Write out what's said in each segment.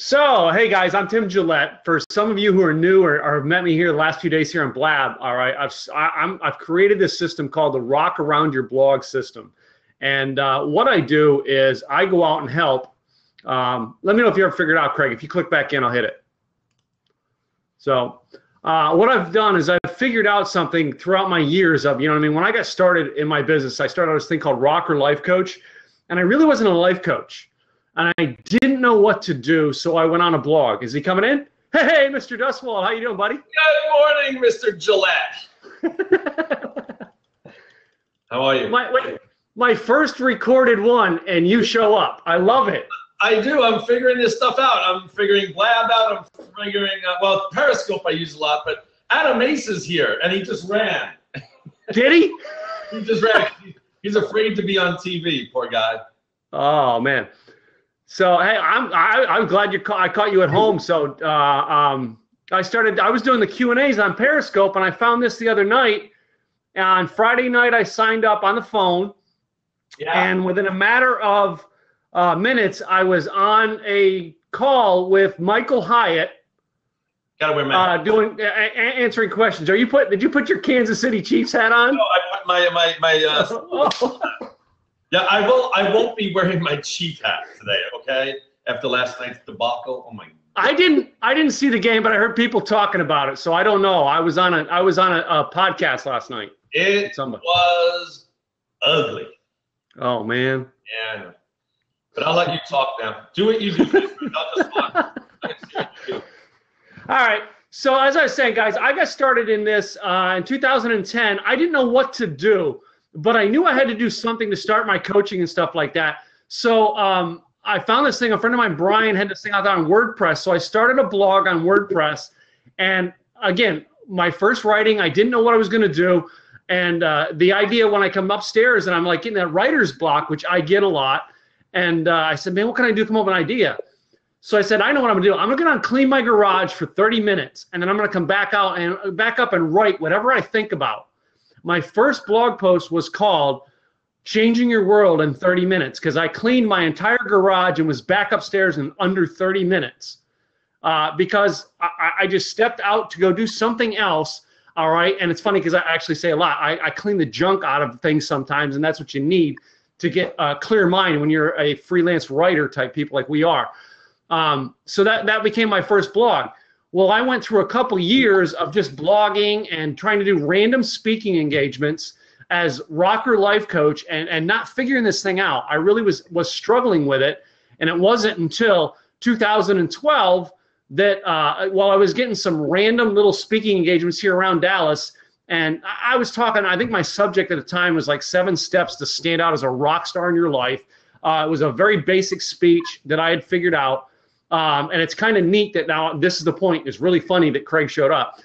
So, hey guys, I'm Tim Gillette. For some of you who are new or have met me here the last few days here on Blab, all right, I've created this system called the Rock Around Your Blog system. And what I do is I go out and help. Let me know if you ever figured it out, Craig. If you click back in, I'll hit it. So what I've done is I've figured out something throughout my years of, when I got started in my business, I started this thing called Rocker Life Coach. And I really wasn't a life coach. And I didn't know what to do, so I went on a blog. Is he coming in? Hey, Mr. Duswalt, how you doing, buddy? Good morning, Mr. Gillette. How are you? My first recorded one, and you show up. I love it. I do. I'm figuring this stuff out. I'm figuring Blab out. I'm figuring, Periscope I use a lot, but Adam Ace is here, and he just ran. Did he? He just ran. He's afraid to be on TV, poor guy. Oh, man. So hey, I'm glad I caught you at home. So I was doing the Q&As on Periscope, and I found this the other night. And on Friday night, I signed up on the phone, and within a matter of minutes, I was on a call with Michael Hyatt. Gotta wear mask. Answering questions. Did you put your Kansas City Chiefs hat on? No, I put my Yeah, I won't be wearing my Chief hat today, okay? After last night's debacle. Oh my God. I didn't see the game, but I heard people talking about it, so I don't know. I was on a podcast last night. It was ugly. Oh man. Yeah. But I'll let you talk now. Do what you do. I'll just talk. All right. So as I was saying, guys, I got started in this in 2010. I didn't know what to do, but I knew I had to do something to start my coaching and stuff like that. So I found this thing. A friend of mine, Brian, had this thing out there on WordPress. So I started a blog on WordPress. And again, my first writing, I didn't know what I was going to do. And the idea when I come upstairs and I'm like getting that writer's block, which I get a lot. And I said, man, what can I do to come up with an idea? So I said, I know what I'm going to do. I'm going to go and clean my garage for 30 minutes. And then I'm going to come back out and back up and write whatever I think about. My first blog post was called Changing Your World in 30 Minutes because I cleaned my entire garage and was back upstairs in under 30 minutes because I just stepped out to go do something else, all right? And it's funny because I actually say a lot. I clean the junk out of things sometimes, and that's what you need to get a clear mind when you're a freelance writer type people like we are. So that became my first blog. Well, I went through a couple years of just blogging and trying to do random speaking engagements as rocker life coach and not figuring this thing out. I really was struggling with it. And it wasn't until 2012 that while I was getting some random little speaking engagements here around Dallas, and I was talking, I think my subject at the time was like 7 steps to stand out as a rock star in your life. It was a very basic speech that I had figured out. And it's kind of neat that now this is the point. It's really funny that Craig showed up.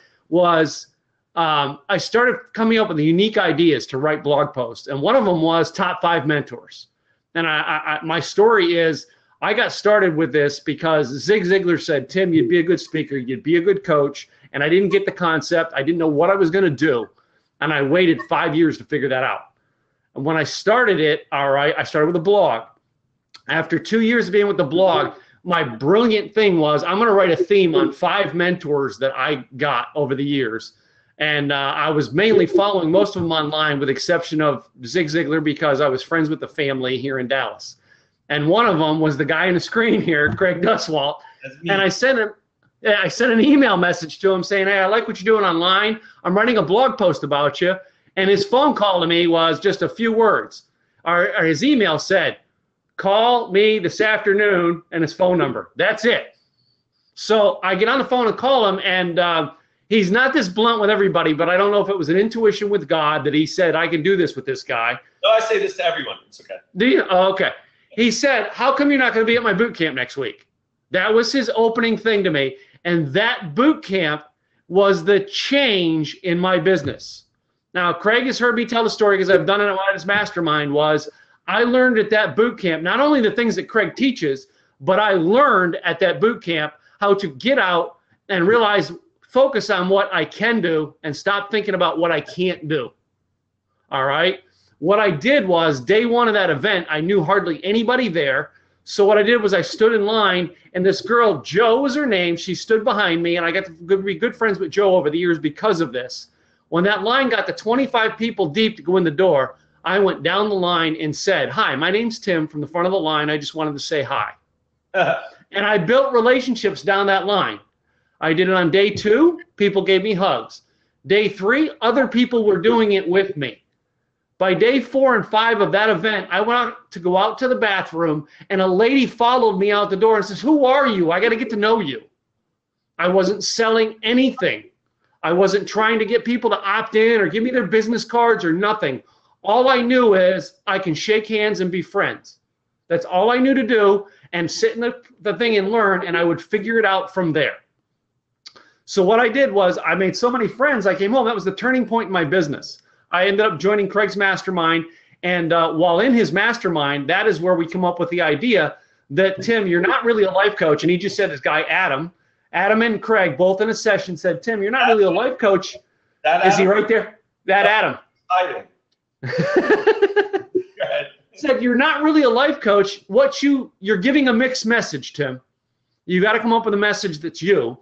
I started coming up with unique ideas to write blog posts, and one of them was top 5 mentors. And my story is I got started with this because Zig Ziglar said, Tim, you'd be a good speaker, you'd be a good coach, and I didn't get the concept. I didn't know what I was going to do, and I waited 5 years to figure that out. And when I started it, all right, I started with a blog. After 2 years of being with the blog, my brilliant thing was I'm going to write a theme on 5 mentors that I got over the years. And I was mainly following most of them online with the exception of Zig Ziglar because I was friends with the family here in Dallas. And one of them was the guy on the screen here, Craig Duswalt. And I sent an email message to him saying, hey, I like what you're doing online. I'm writing a blog post about you. And his phone call to me was just a few words. Or his email said, call me this afternoon, and his phone number. That's it. So I get on the phone and call him, and he's not this blunt with everybody, but I don't know if it was an intuition with God that he said, I can do this with this guy. No, I say this to everyone. It's okay. Do you? Oh, okay. He said, how come you're not going to be at my boot camp next week? That was his opening thing to me, and that boot camp was the change in my business. Now, Craig has heard me tell the story because I've done it at his mastermind was I learned at that boot camp, not only the things that Craig teaches, but I learned at that boot camp how to get out and realize, focus on what I can do and stop thinking about what I can't do. All right. What I did was day one of that event, I knew hardly anybody there. So what I did was I stood in line, and this girl, Jo was her name, she stood behind me, and I got to be good friends with Jo over the years because of this. When that line got to 25 people deep to go in the door, I went down the line and said, "Hi, my name's Tim from the front of the line. I just wanted to say hi." And I built relationships down that line. I did it on day 2. People gave me hugs. Day 3, other people were doing it with me. By day 4 and 5 of that event, I went out to go out to the bathroom, and a lady followed me out the door and says, "Who are you? I got to get to know you." I wasn't selling anything. I wasn't trying to get people to opt in or give me their business cards or nothing. All I knew is I can shake hands and be friends. That's all I knew to do, and sit in the thing and learn, and I would figure it out from there. So what I did was I made so many friends, I came home. That was the turning point in my business. I ended up joining Craig's mastermind, and while in his mastermind, that is where we come up with the idea that, Tim, you're not really a life coach. And he just said, this guy, Adam and Craig, both in a session, said, "Tim, you're not really a life coach." Is he right there? That Adam. Said, "You're not really a life coach. You're giving a mixed message, Tim. You got to come up with a message that's you."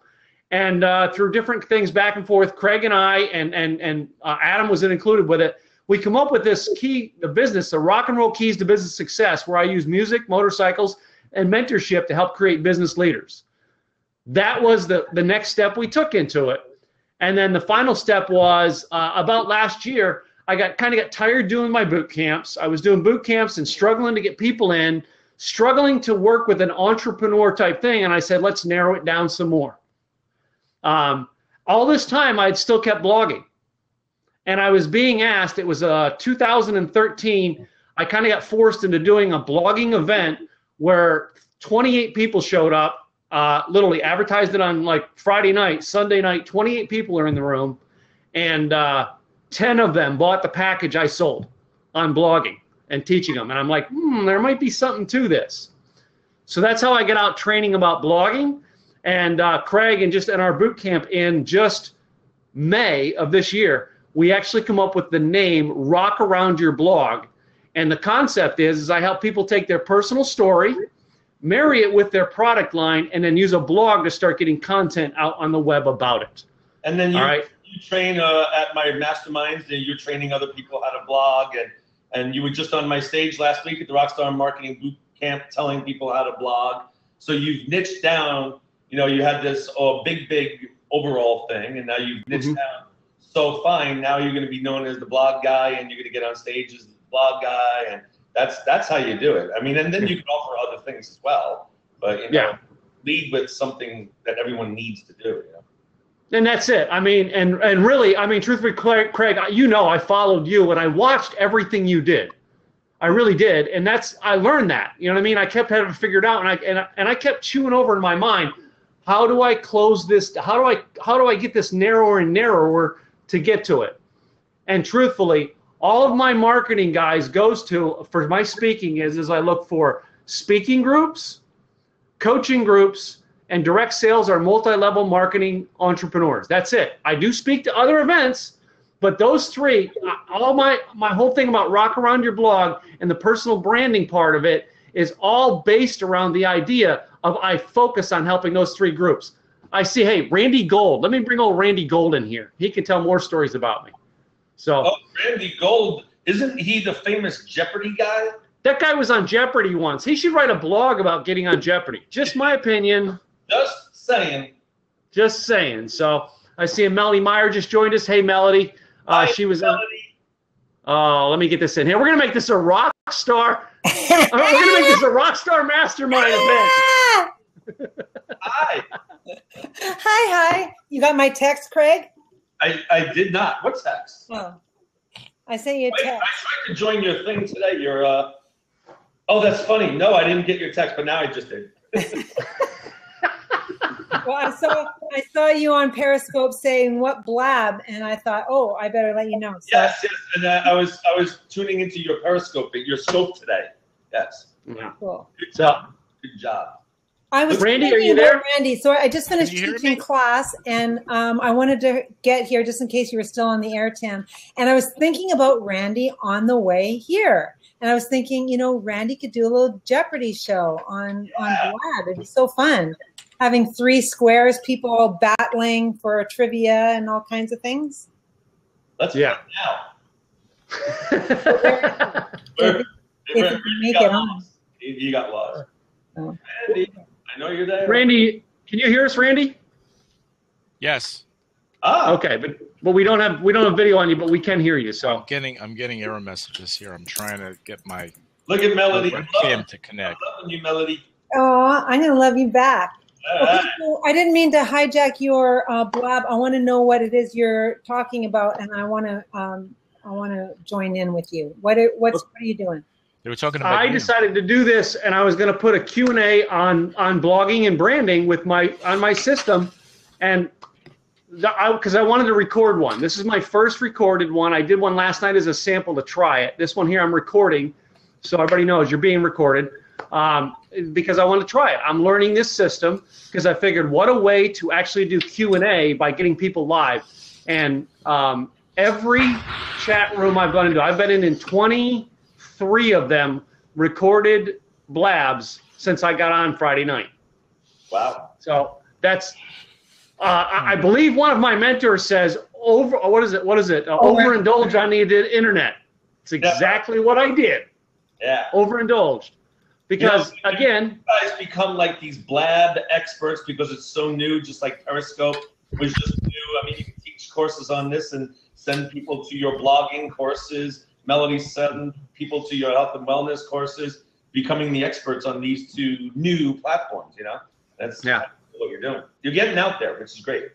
And through different things back and forth, Craig and I and Adam was included with it, we come up with this key to business, the rock and roll keys to business success, where I use music, motorcycles, and mentorship to help create business leaders. That was the next step we took into it. And then the final step was about last year, I got tired doing my boot camps. I was doing boot camps and struggling to get people in, struggling to work with an entrepreneur type thing. And I said, let's narrow it down some more. All this time, I'd still kept blogging. And I was being asked, it was 2013, I kind of got forced into doing a blogging event where 28 people showed up, literally advertised it on like Friday night, Sunday night, 28 people are in the room, and 10 of them bought the package I sold on blogging and teaching them. And I'm like, there might be something to this. So that's how I get out training about blogging. And Craig, and just in our boot camp in just May of this year, we actually come up with the name Rock Around Your Blog. And the concept is I help people take their personal story, marry it with their product line, and then use a blog to start getting content out on the web about it. And then you train at my masterminds, and you're training other people how to blog. And you were just on my stage last week at the RockStar Marketing Boot Camp telling people how to blog. So you've niched down. You had this big overall thing, and now you've niched down so fine. Now you're going to be known as the blog guy, and you're going to get on stage as the blog guy, and that's how you do it. I mean, and then you can offer other things as well, but lead with something that everyone needs to do. And that's it. I mean, and really, I mean, truthfully, Craig, I followed you, and I watched everything you did. I really did, and I learned that. You know what I mean? I kept having to figure it out, and I kept chewing over in my mind, how do I close this? How do I get this narrower and narrower to get to it? And truthfully, all of my marketing guys goes to for my speaking is I look for speaking groups, coaching groups, and direct sales or multi-level marketing entrepreneurs. That's it. I do speak to other events, but those three, all my whole thing about Rock Around Your Blog and the personal branding part of it is all based around the idea of I focus on helping those three groups. I see, hey, Randy Gold. Let me bring old Randy Gold in here. He can tell more stories about me. So, Randy Gold, isn't he the famous Jeopardy guy? That guy was on Jeopardy once. He should write a blog about getting on Jeopardy. Just my opinion. Just saying. Just saying. So I see Melody Meyer just joined us. Hey, Melody. She was Melody. Let me get this in here. We're going to make this a rock star. We're going to make this a RockStar Mastermind event. Hi. Hi. You got my text, Craig? I did not. What text? Oh. I sent you a text. I tried to join your thing today. Oh, that's funny. No, I didn't get your text, but now I just did. Well, I saw you on Periscope saying what blab, and I thought, I better let you know. So. Yes, and I was tuning into your Periscope, your scope today. Yes. Yeah. Cool. Good job. I was Randy, are you there? Randy, so I just finished teaching class, and I wanted to get here just in case you were still on the air, Tim. And I was thinking about Randy on the way here And I was thinking, Randy could do a little Jeopardy show on Blab. It'd be so fun. Having 3 squares, people all battling for trivia and all kinds of things. Let's play now. If you make it on. You got lost. Oh. Randy, I know you're there. Randy, can you hear us, Randy? Yes. Ah. Okay, but we don't have video on you, but we can hear you. So I'm getting error messages here. I'm trying to get my look at Melody. webcam to connect. I'm loving you, Melody. Oh, I'm gonna love you back. Okay, so I didn't mean to hijack your blab. I want to know what it is you're talking about, and I want to join in with you. What are you doing? They were talking about. I decided to do this, and I was going to put a Q&A on blogging and branding on my system, and because I wanted to record one. This is my first recorded one. I did one last night as a sample to try it. This one here I'm recording, so everybody knows you're being recorded. Because I want to try it. I'm learning this system because I figured what a way to actually do Q&A by getting people live. And every chat room I've gone into, I've been in 23 of them recorded blabs since I got on Friday night. Wow. So that's, I believe one of my mentors says, overindulge on the internet. It's exactly what I did. Yeah. Overindulged. Because, again, you guys become like these blab experts because it's so new, just like Periscope was just new. I mean, you can teach courses on this and send people to your blogging courses. Melody send people to your health and wellness courses, becoming the experts on these 2 new platforms, That's what you're doing. You're getting out there, which is great.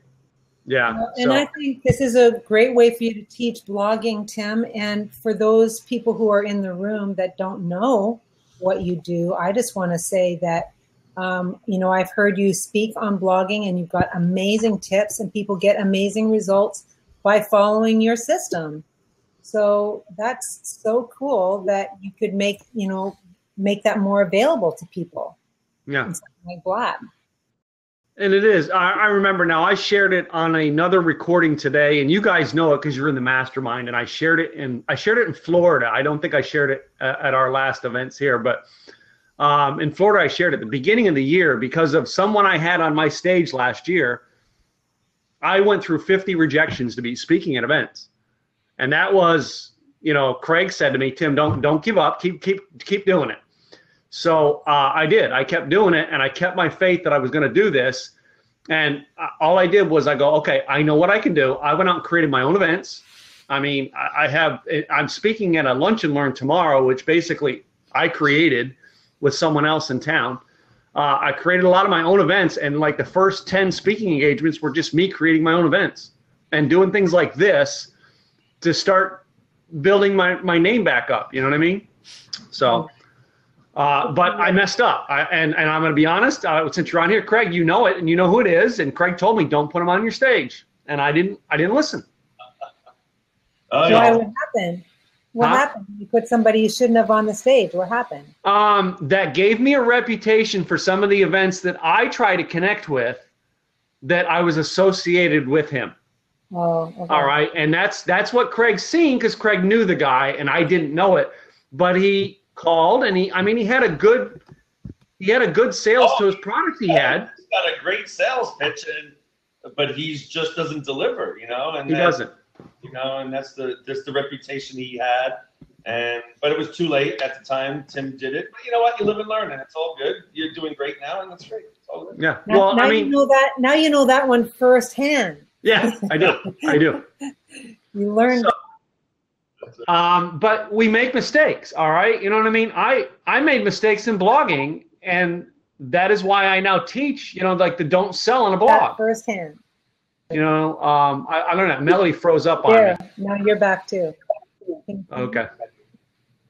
Yeah. And I think this is a great way for you to teach blogging, Tim. And for those people who are in the room that don't know what you do, I just want to say that, I've heard you speak on blogging and you've got amazing tips and people get amazing results by following your system. So that's so cool that you could make that more available to people. Yeah. Like Blab. And it is. I remember now. I shared it on another recording today, and you guys know it because you're in the mastermind. And I shared it in Florida. I don't think I shared it at our last events here, but in Florida I shared it at the beginning of the year because of someone I had on my stage last year. I went through 50 rejections to be speaking at events, and that was, Craig said to me, Tim, don't give up. Keep doing it. So I did. I kept doing it, and I kept my faith that I was going to do this. And all I did was I go, okay, I know what I can do. I went out and created my own events. I mean, I'm speaking at a lunch and learn tomorrow, which basically I created with someone else in town. I created a lot of my own events, and like the first 10 speaking engagements were just me creating my own events and doing things like this to start building my name back up. You know what I mean? So. But I messed up, and I'm going to be honest. Since you're on here, Craig, you know it, and you know who it is. And Craig told me, "Don't put him on your stage," and I didn't listen. Why? What happened? What happened? You put somebody you shouldn't have on the stage. What happened? That gave me a reputation for some of the events that I try to connect with, that I was associated with him. Oh. Okay. All right, and that's what Craig's seen because Craig knew the guy, and I didn't know it, but he called, and he had a good sales to his product he had. He's got a great sales pitch, but he just doesn't deliver, and he doesn't. And that's the reputation he had. But it was too late at the time. Tim did it. But you know what? You live and learn, and it's all good. You're doing great now, and that's great. It's all good. Yeah. Now you know that one firsthand. Yeah, I do. You learned. But we make mistakes, all right? You know what I mean? I made mistakes in blogging, and that is why I now teach, like the don't sell on a blog. That firsthand. I don't know. Melody froze up on me. Now you're back too. Okay.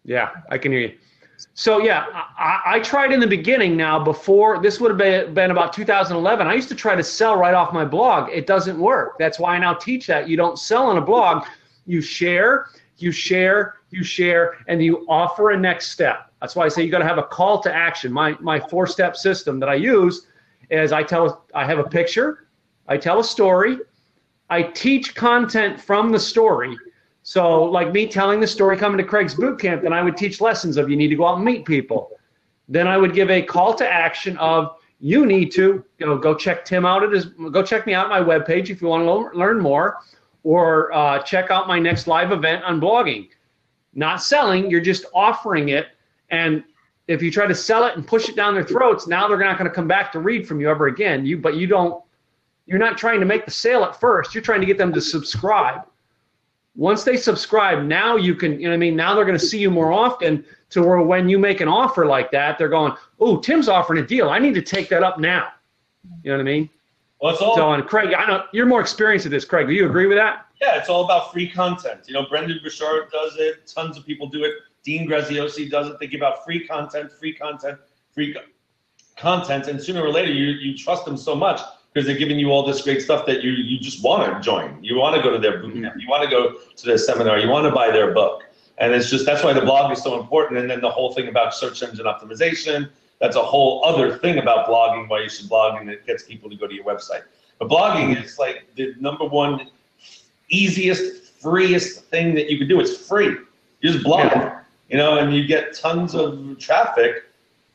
Yeah, I can hear you. So, yeah, I tried in the beginning now before. This would have been about 2011. I used to try to sell right off my blog. It doesn't work. That's why I now teach that. You don't sell on a blog. You share, and you offer a next step. That's why I say you got to have a call to action. My 4-step system that I use is I have a picture, I tell a story, I teach content from the story, So like me telling the story coming to Craig's boot camp, then I would teach lessons of you need to go out and meet people. Then I would give a call to action of you need to go check Tim out go check me out at my webpage if you want to learn more, or check out my next live event on blogging. Not selling, you're just offering it. And if you try to sell it and push it down their throats, now they're not going to come back to read from you ever again. You're not trying to make the sale at first. You're trying to get them to subscribe. Once they subscribe, now you can, now they're going to see you more often, to where when you make an offer like that, they're going, oh, Tim's offering a deal. I need to take that up now. You know what I mean? Well, it's all. So, and Craig, I know you're more experienced at this. Craig, do you agree with that? Yeah, it's all about free content. Brendan Bouchard does it. Tons of people do it. Dean Graziosi does it. They give out free content, and sooner or later you trust them so much because they're giving you all this great stuff that you just want to join. You want to go to their boot camp. You want to go to their seminar. You want to buy their book. And that's why the blog is so important. And then the whole thing about search engine optimization, that's a whole other thing about blogging, why you should blog, and it gets people to go to your website. But blogging is like the number one easiest, freest thing that you can do. It's free. You just blog, and you get tons of traffic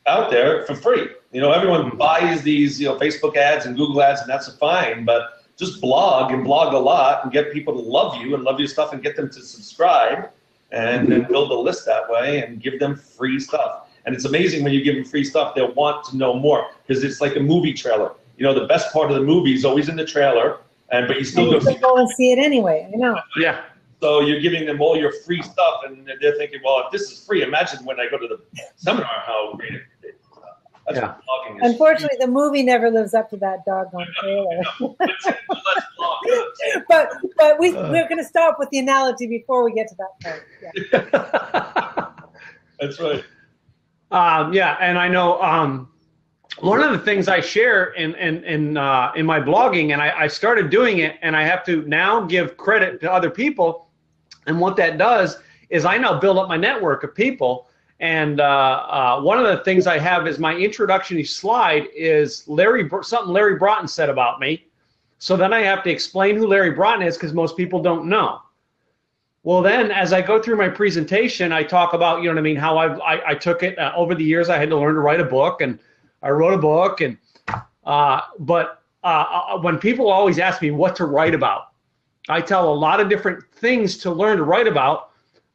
out there for free. Everyone buys these, Facebook ads and Google ads, and that's fine, but just blog and blog a lot and get people to love you and love your stuff and get them to subscribe and then build a list that way and give them free stuff. And it's amazing when you give them free stuff, they'll want to know more because it's like a movie trailer. The best part of the movie is always in the trailer, but you still go and see it anyway. I know. Yeah. So you're giving them all your free stuff, and they're thinking, well, if this is free, imagine when I go to the seminar how great it is. That's what blogging is. Unfortunately, the movie never lives up to that doggone trailer. but we're going to stop with the analogy before we get to that part. Yeah. That's right. And I know one of the things I share in my blogging, and I started doing it, and I have to now give credit to other people. And what that does is I now build up my network of people. And one of the things I have is my introductory slide is something Larry Broughton said about me. So then I have to explain who Larry Broughton is because most people don't know. Well, then as I go through my presentation, I talk about, how I took it over the years. I had to learn to write a book, and I wrote a book. And but when people always ask me what to write about, I tell a lot of different things to learn to write about.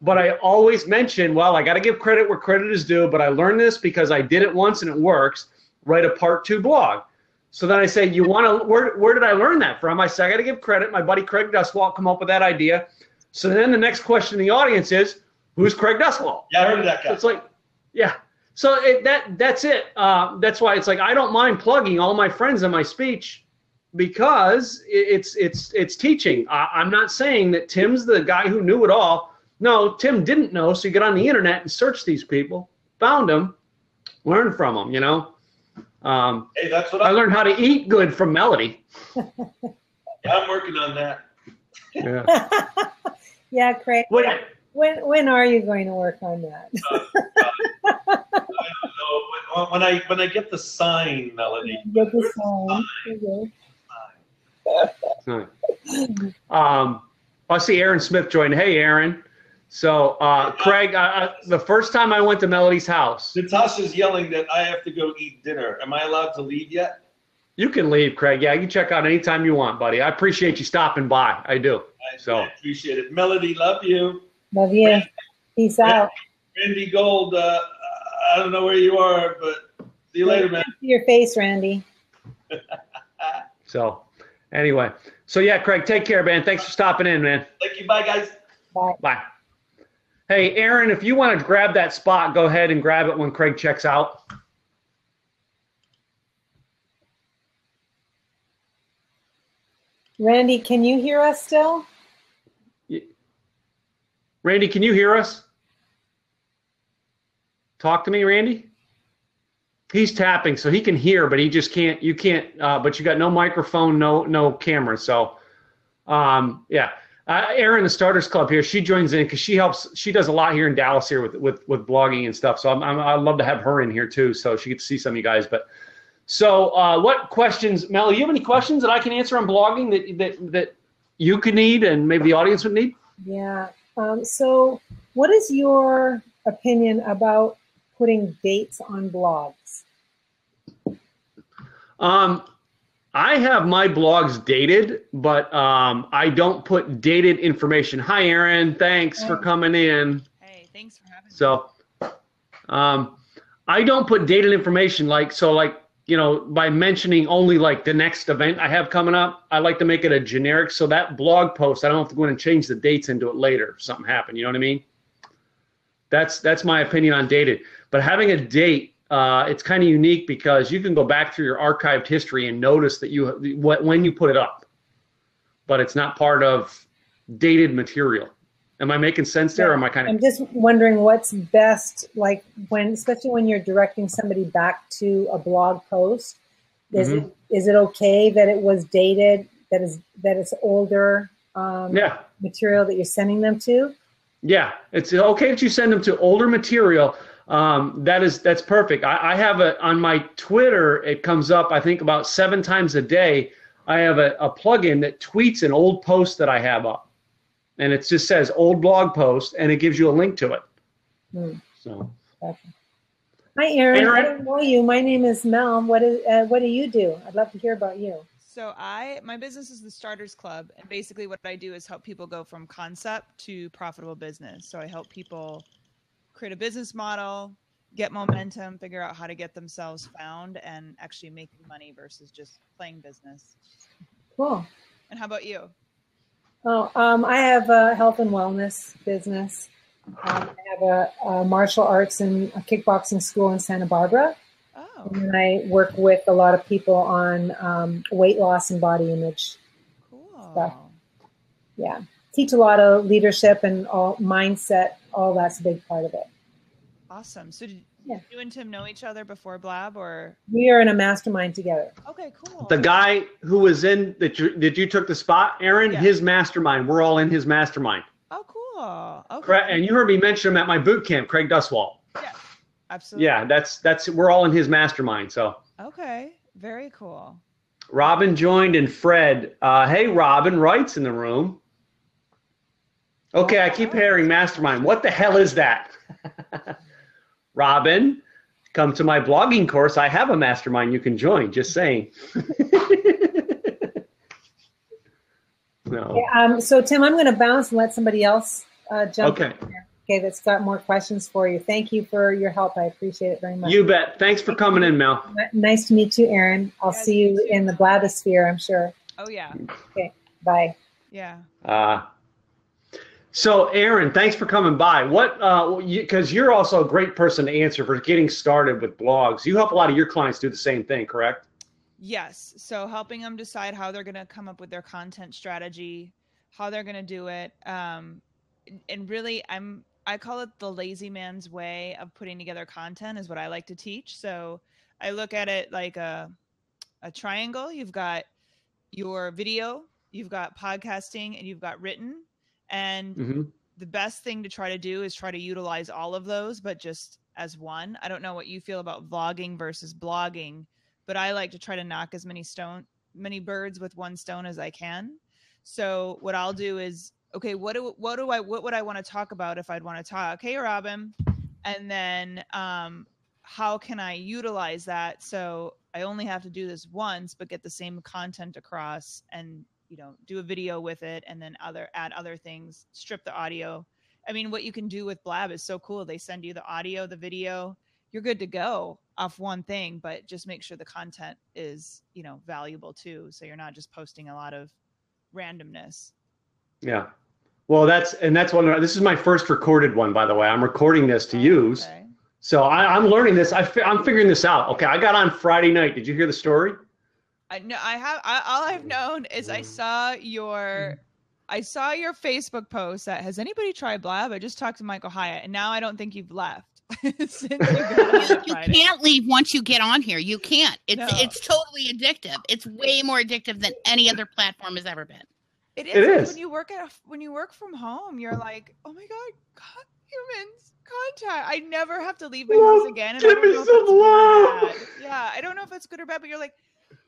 But I always mention, well, I got to give credit where credit is due, but I learned this because I did it once and it works. Write a part 2 blog. So then I say, where did I learn that from? I say, I got to give credit. My buddy Craig Duswalt come up with that idea. So then the next question in the audience is, who's Craig Duswalt? Yeah, I heard of that guy. It's like, yeah. So that's it. That's why it's like I don't mind plugging all my friends in my speech because it's teaching. I'm not saying that Tim's the guy who knew it all. No, Tim didn't know, so you get on the internet and search these people, found them, learn from them, Hey, that's what I learned how to eat good from Melody. Yeah, I'm working on that. Yeah. Yeah, Craig. When are you going to work on that? I don't know. When I get the sign, Melody. Get the sign. Okay. I see Aaron Smith joined. Hey, Aaron. So, Craig, the first time I went to Melody's house. Natasha's yelling that I have to go eat dinner. Am I allowed to leave yet? You can leave, Craig. Yeah, you can check out anytime you want, buddy. I appreciate you stopping by. I do. I appreciate it. Melody, love you. Love you. Peace out. Randy Gold, I don't know where you are, but see you later, man. See your face, Randy. So, anyway. So, yeah, Craig, take care, man. Thanks for stopping in, man. Thank you. Bye, guys. Bye. Bye. Hey, Erin, if you want to grab that spot, go ahead and grab it when Craig checks out. Randy, can you hear us still? Randy, can you hear us? Talk to me, Randy. He's tapping, so he can hear, but he just can't. You can't. But you got no microphone, no camera. So, yeah. Erin, the Starters Club here, she joins in because she helps. She does a lot here in Dallas here with blogging and stuff. So I'd love to have her in here too, so she gets to see some of you guys. But so, what questions, Mel? You have any questions that I can answer on blogging that you could need and maybe the audience would need? Yeah. So what is your opinion about putting dates on blogs? I have my blogs dated, but I don't put dated information. Hi, Erin. Thanks for coming in. Hey, thanks for having me. So, I don't put dated information by mentioning only like the next event I have coming up. I like to make it a generic, so that blog post I don't have to go in and change the dates into it later if something happened. You know what I mean? That's my opinion on dated. But having a date, it's kind of unique because you can go back through your archived history and notice that when you put it up, but it's not part of dated material. Am I making sense there? Or am I kind of? I'm just wondering what's best, like especially when you're directing somebody back to a blog post. Is it okay that it was dated? That it's older material that you're sending them to? Yeah, it's okay that you send them to older material. That's perfect. I have on my Twitter, it comes up, I think about 7 times a day. I have a plugin that tweets an old post that I have up. And it just says old blog post, and it gives you a link to it. So. Okay. Hi, Erin. I don't know you. My name is Mel. What do you do? I'd love to hear about you. So my business is the Starters Club, and basically what I do is help people go from concept to profitable business. So I help people create a business model, get momentum, figure out how to get themselves found, and actually making money versus just playing business. Cool. And how about you? Oh, I have a health and wellness business. I have a martial arts and a kickboxing school in Santa Barbara. Oh. And I work with a lot of people on weight loss and body image stuff. Yeah. Teach a lot of leadership and all mindset. All that's a big part of it. Awesome. So did you and Tim know each other before Blab, or? We are in a mastermind together. Okay, cool. The guy who was in that you took the spot, Erin, his mastermind. We're all in his mastermind. Oh, cool. Okay. And you heard me mention him at my boot camp, Craig Duswalt. Yeah, absolutely. Yeah, that's we're all in his mastermind. So. Okay, very cool. Robin joined and Fred. Hey, Robin, Wright's in the room. Okay, I keep hearing mastermind. What the hell is that? Robin, come to my blogging course. I have a mastermind you can join. Just saying. No. Yeah, so, Tim, I'm going to bounce and let somebody else jump in here. Okay, that's got more questions for you. Thank you for your help. I appreciate it very much. You bet. Thanks for coming in, Mel. Nice to meet you, Erin. I'll see you in the Blabosphere, I'm sure. Oh, yeah. Okay, bye. Yeah. So, Erin, thanks for coming by. Because you're also a great person to answer for getting started with blogs. You help a lot of your clients do the same thing, correct? Yes. So helping them decide how they're going to come up with their content strategy, how they're going to do it. And really, I call it the lazy man's way of putting together content is what I like to teach. So I look at it like a triangle. You've got your video, you've got podcasting, and you've got written. And the best thing to try to do is try to utilize all of those, but just as one. I don't know what you feel about vlogging versus blogging, but I like to try to knock as many birds with one stone as I can. So what I'll do is, okay, what would I want to talk about if I'd want to talk? Hey, Robin. And then how can I utilize that? So I only have to do this once, but get the same content across and do a video with it, and then add other things, strip the audio. I mean, what you can do with Blab is so cool. They send you the audio, the video, you're good to go off one thing, but just make sure the content is, valuable too. So you're not just posting a lot of randomness. Yeah. Well, this is my first recorded one, by the way. I'm recording this to use. Okay. So I'm learning this. I'm figuring this out. Okay. I got on Friday night. Did you hear the story? No, I have. All I've known is I saw your Facebook post that has anybody tried Blab? I just talked to Michael Hyatt, and now I don't think you've left. Since you can't leave once you get on here. You can't. It's totally addictive. It's way more addictive than any other platform has ever been. It is. When you work from home, you're like, oh my God, humans, contact. I never have to leave my house again. And give me some love. Yeah, I don't know if it's good or bad, but you're like,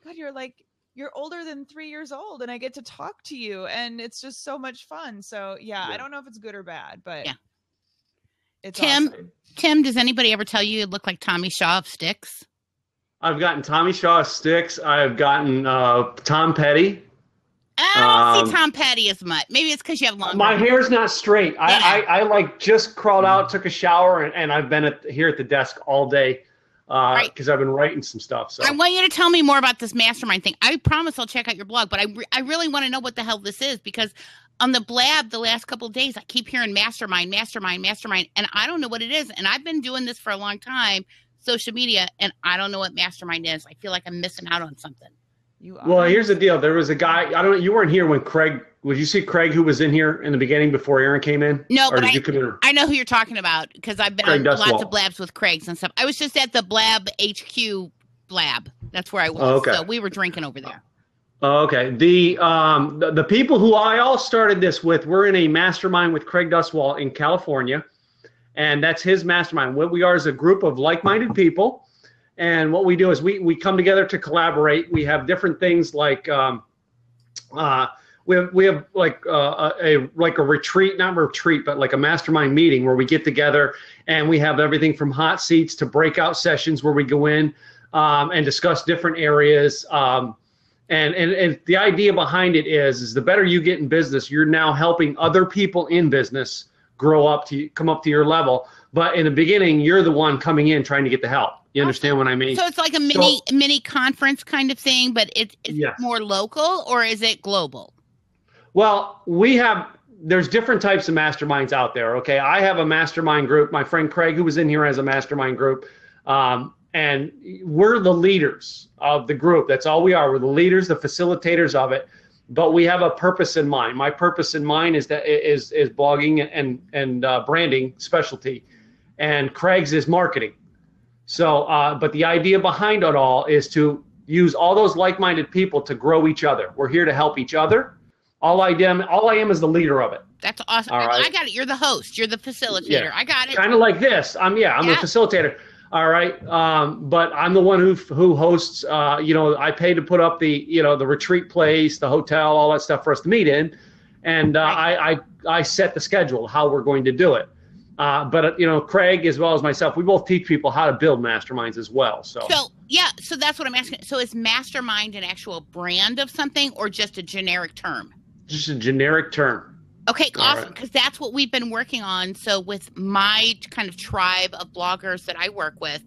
God, you're like you're older than 3 years old and I get to talk to you and it's just so much fun. So yeah. I don't know if it's good or bad, but it's awesome. Tim, does anybody ever tell you look like Tommy Shaw of Styx? I've gotten Tommy Shaw of Styx. I've gotten Tom Petty. I don't see Tom Petty as much. Maybe it's because you have long. My hair's not straight. I like just crawled out, took a shower, and I've been here at the desk all day because I've been writing some stuff. So I want you to tell me more about this mastermind thing. I promise I'll check out your blog, but I really want to know what the hell this is, because on the blab the last couple of days I keep hearing mastermind, and I don't know what it is. And I've been doing this for a long time, social media, and I don't know what mastermind is. I feel like I'm missing out on something. Well, here's the deal. There was a guy, I don't know, you weren't here when Craig, would you see Craig who was in here in the beginning before Erin came in? No, but I know who you're talking about because I've been on lots of blabs with Craig's and stuff. I was just at the Blab HQ blab. That's where I was. Oh, okay. So we were drinking over there. Okay. The people who I all started this with, we're in a mastermind with Craig Duswalt in California, and that's his mastermind. What we are is a group of like-minded people. And what we do is we come together to collaborate. We have different things like we have like a retreat, not retreat, but like a mastermind meeting where we get together and we have everything from hot seats to breakout sessions where we go in and discuss different areas. And the idea behind it is the better you get in business, you're now helping other people in business come up to your level. But in the beginning, you're the one coming in trying to get the help. You understand what I mean? So it's like a mini conference kind of thing, but it's more local, or is it global? Well, there's different types of masterminds out there. Okay. I have a mastermind group. My friend Craig, who was in here, has a mastermind group. And we're the leaders of the group. That's all we are. We're the leaders, the facilitators of it. But we have a purpose in mind. My purpose in mind is blogging and branding specialty, and Craig's is marketing. So, but the idea behind it all is to use all those like-minded people to grow each other. We're here to help each other. All I am is the leader of it. That's awesome. All right. I got it. You're the host. You're the facilitator. Yeah. I got it. Kind of like this. I'm the facilitator. All right. But I'm the one who hosts, I pay to put up the retreat place, the hotel, all that stuff for us to meet in. And I set the schedule, how we're going to do it. But Craig, as well as myself, we both teach people how to build masterminds as well. So that's what I'm asking. So is mastermind an actual brand of something or just a generic term? Just a generic term. Okay, awesome. Because that's what we've been working on. So with my kind of tribe of bloggers that I work with,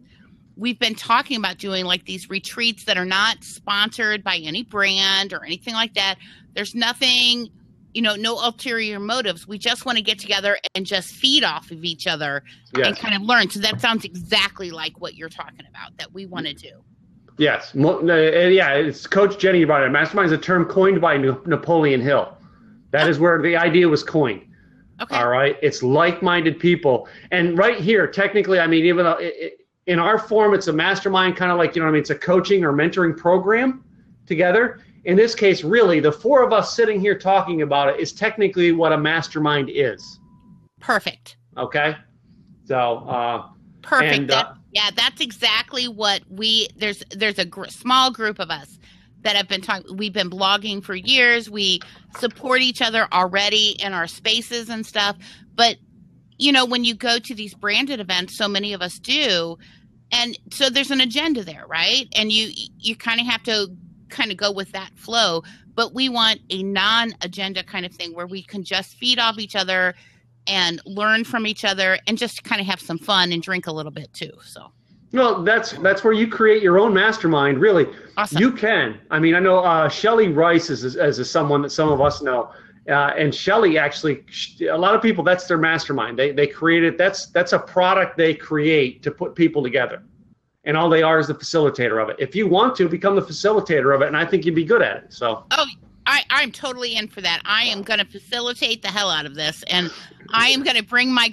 we've been talking about doing like these retreats that are not sponsored by any brand or anything like that. There's nothing, no ulterior motives. We just want to get together and just feed off of each other and kind of learn. So that sounds exactly like what you're talking about that we want to do. Yes. It's Coach Jenny about it. Mastermind is a term coined by Napoleon Hill. That is where the idea was coined. Okay. All right. It's like-minded people. And right here, technically, I mean, even though in our form, it's a mastermind, kind of like, it's a coaching or mentoring program together. In this case, really, the four of us sitting here talking about it is technically what a mastermind is. Perfect. Okay. So, perfect. That's exactly what there's a small group of us that have been talking. We've been blogging for years. We support each other already in our spaces and stuff. But, when you go to these branded events, so many of us do. And so there's an agenda there, right? And you kind of have to kind of go with that flow. But we want a non-agenda kind of thing where we can just feed off each other and learn from each other and just kind of have some fun and drink a little bit too. So. Well, that's where you create your own mastermind, really. Awesome. You can. I mean, I know Shelley Rice is someone that some of us know. And Shelley actually, a lot of people, that's their mastermind. They create it. That's a product they create to put people together. And all they are is the facilitator of it. If you want to, become the facilitator of it, and I think you'd be good at it. So. Oh, I'm totally in for that. I am going to facilitate the hell out of this, and I am going to bring my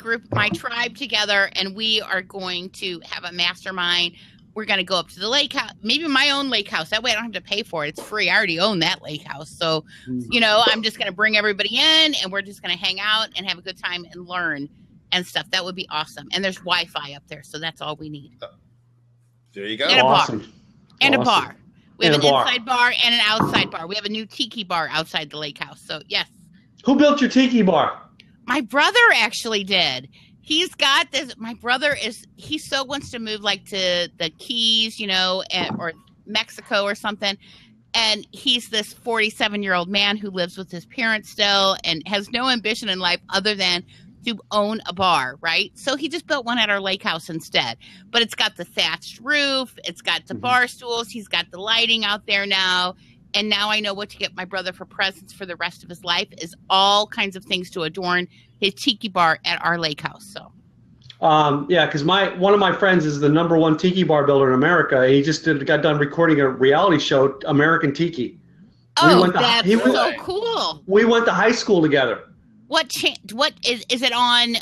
tribe together, and we are going to have a mastermind. We're going to go up to the lake house, maybe my own lake house. That way I don't have to pay for it. It's free. I already own that lake house. So, I'm just going to bring everybody in, and we're just going to hang out and have a good time and learn and stuff. That would be awesome. And there's Wi-Fi up there, so that's all we need. There you go. And a bar. And a bar. We have And an a bar. inside bar and an outside bar. We have a new Tiki bar outside the lake house. So, yes. Who built your tiki bar? My brother actually did. He's got this. My brother he so wants to move like to the Keys, or Mexico or something. And he's this 47-year-old man who lives with his parents still and has no ambition in life other than to own a bar, right? So he just built one at our lake house instead. But it's got the thatched roof. It's got the bar stools. He's got the lighting out there now. And now I know what to get my brother for presents for the rest of his life is all kinds of things to adorn his tiki bar at our lake house. So. Yeah, because one of my friends is the #1 tiki bar builder in America. He just got done recording a reality show, American Tiki. Oh, that's so cool. We went to high school together. What is it on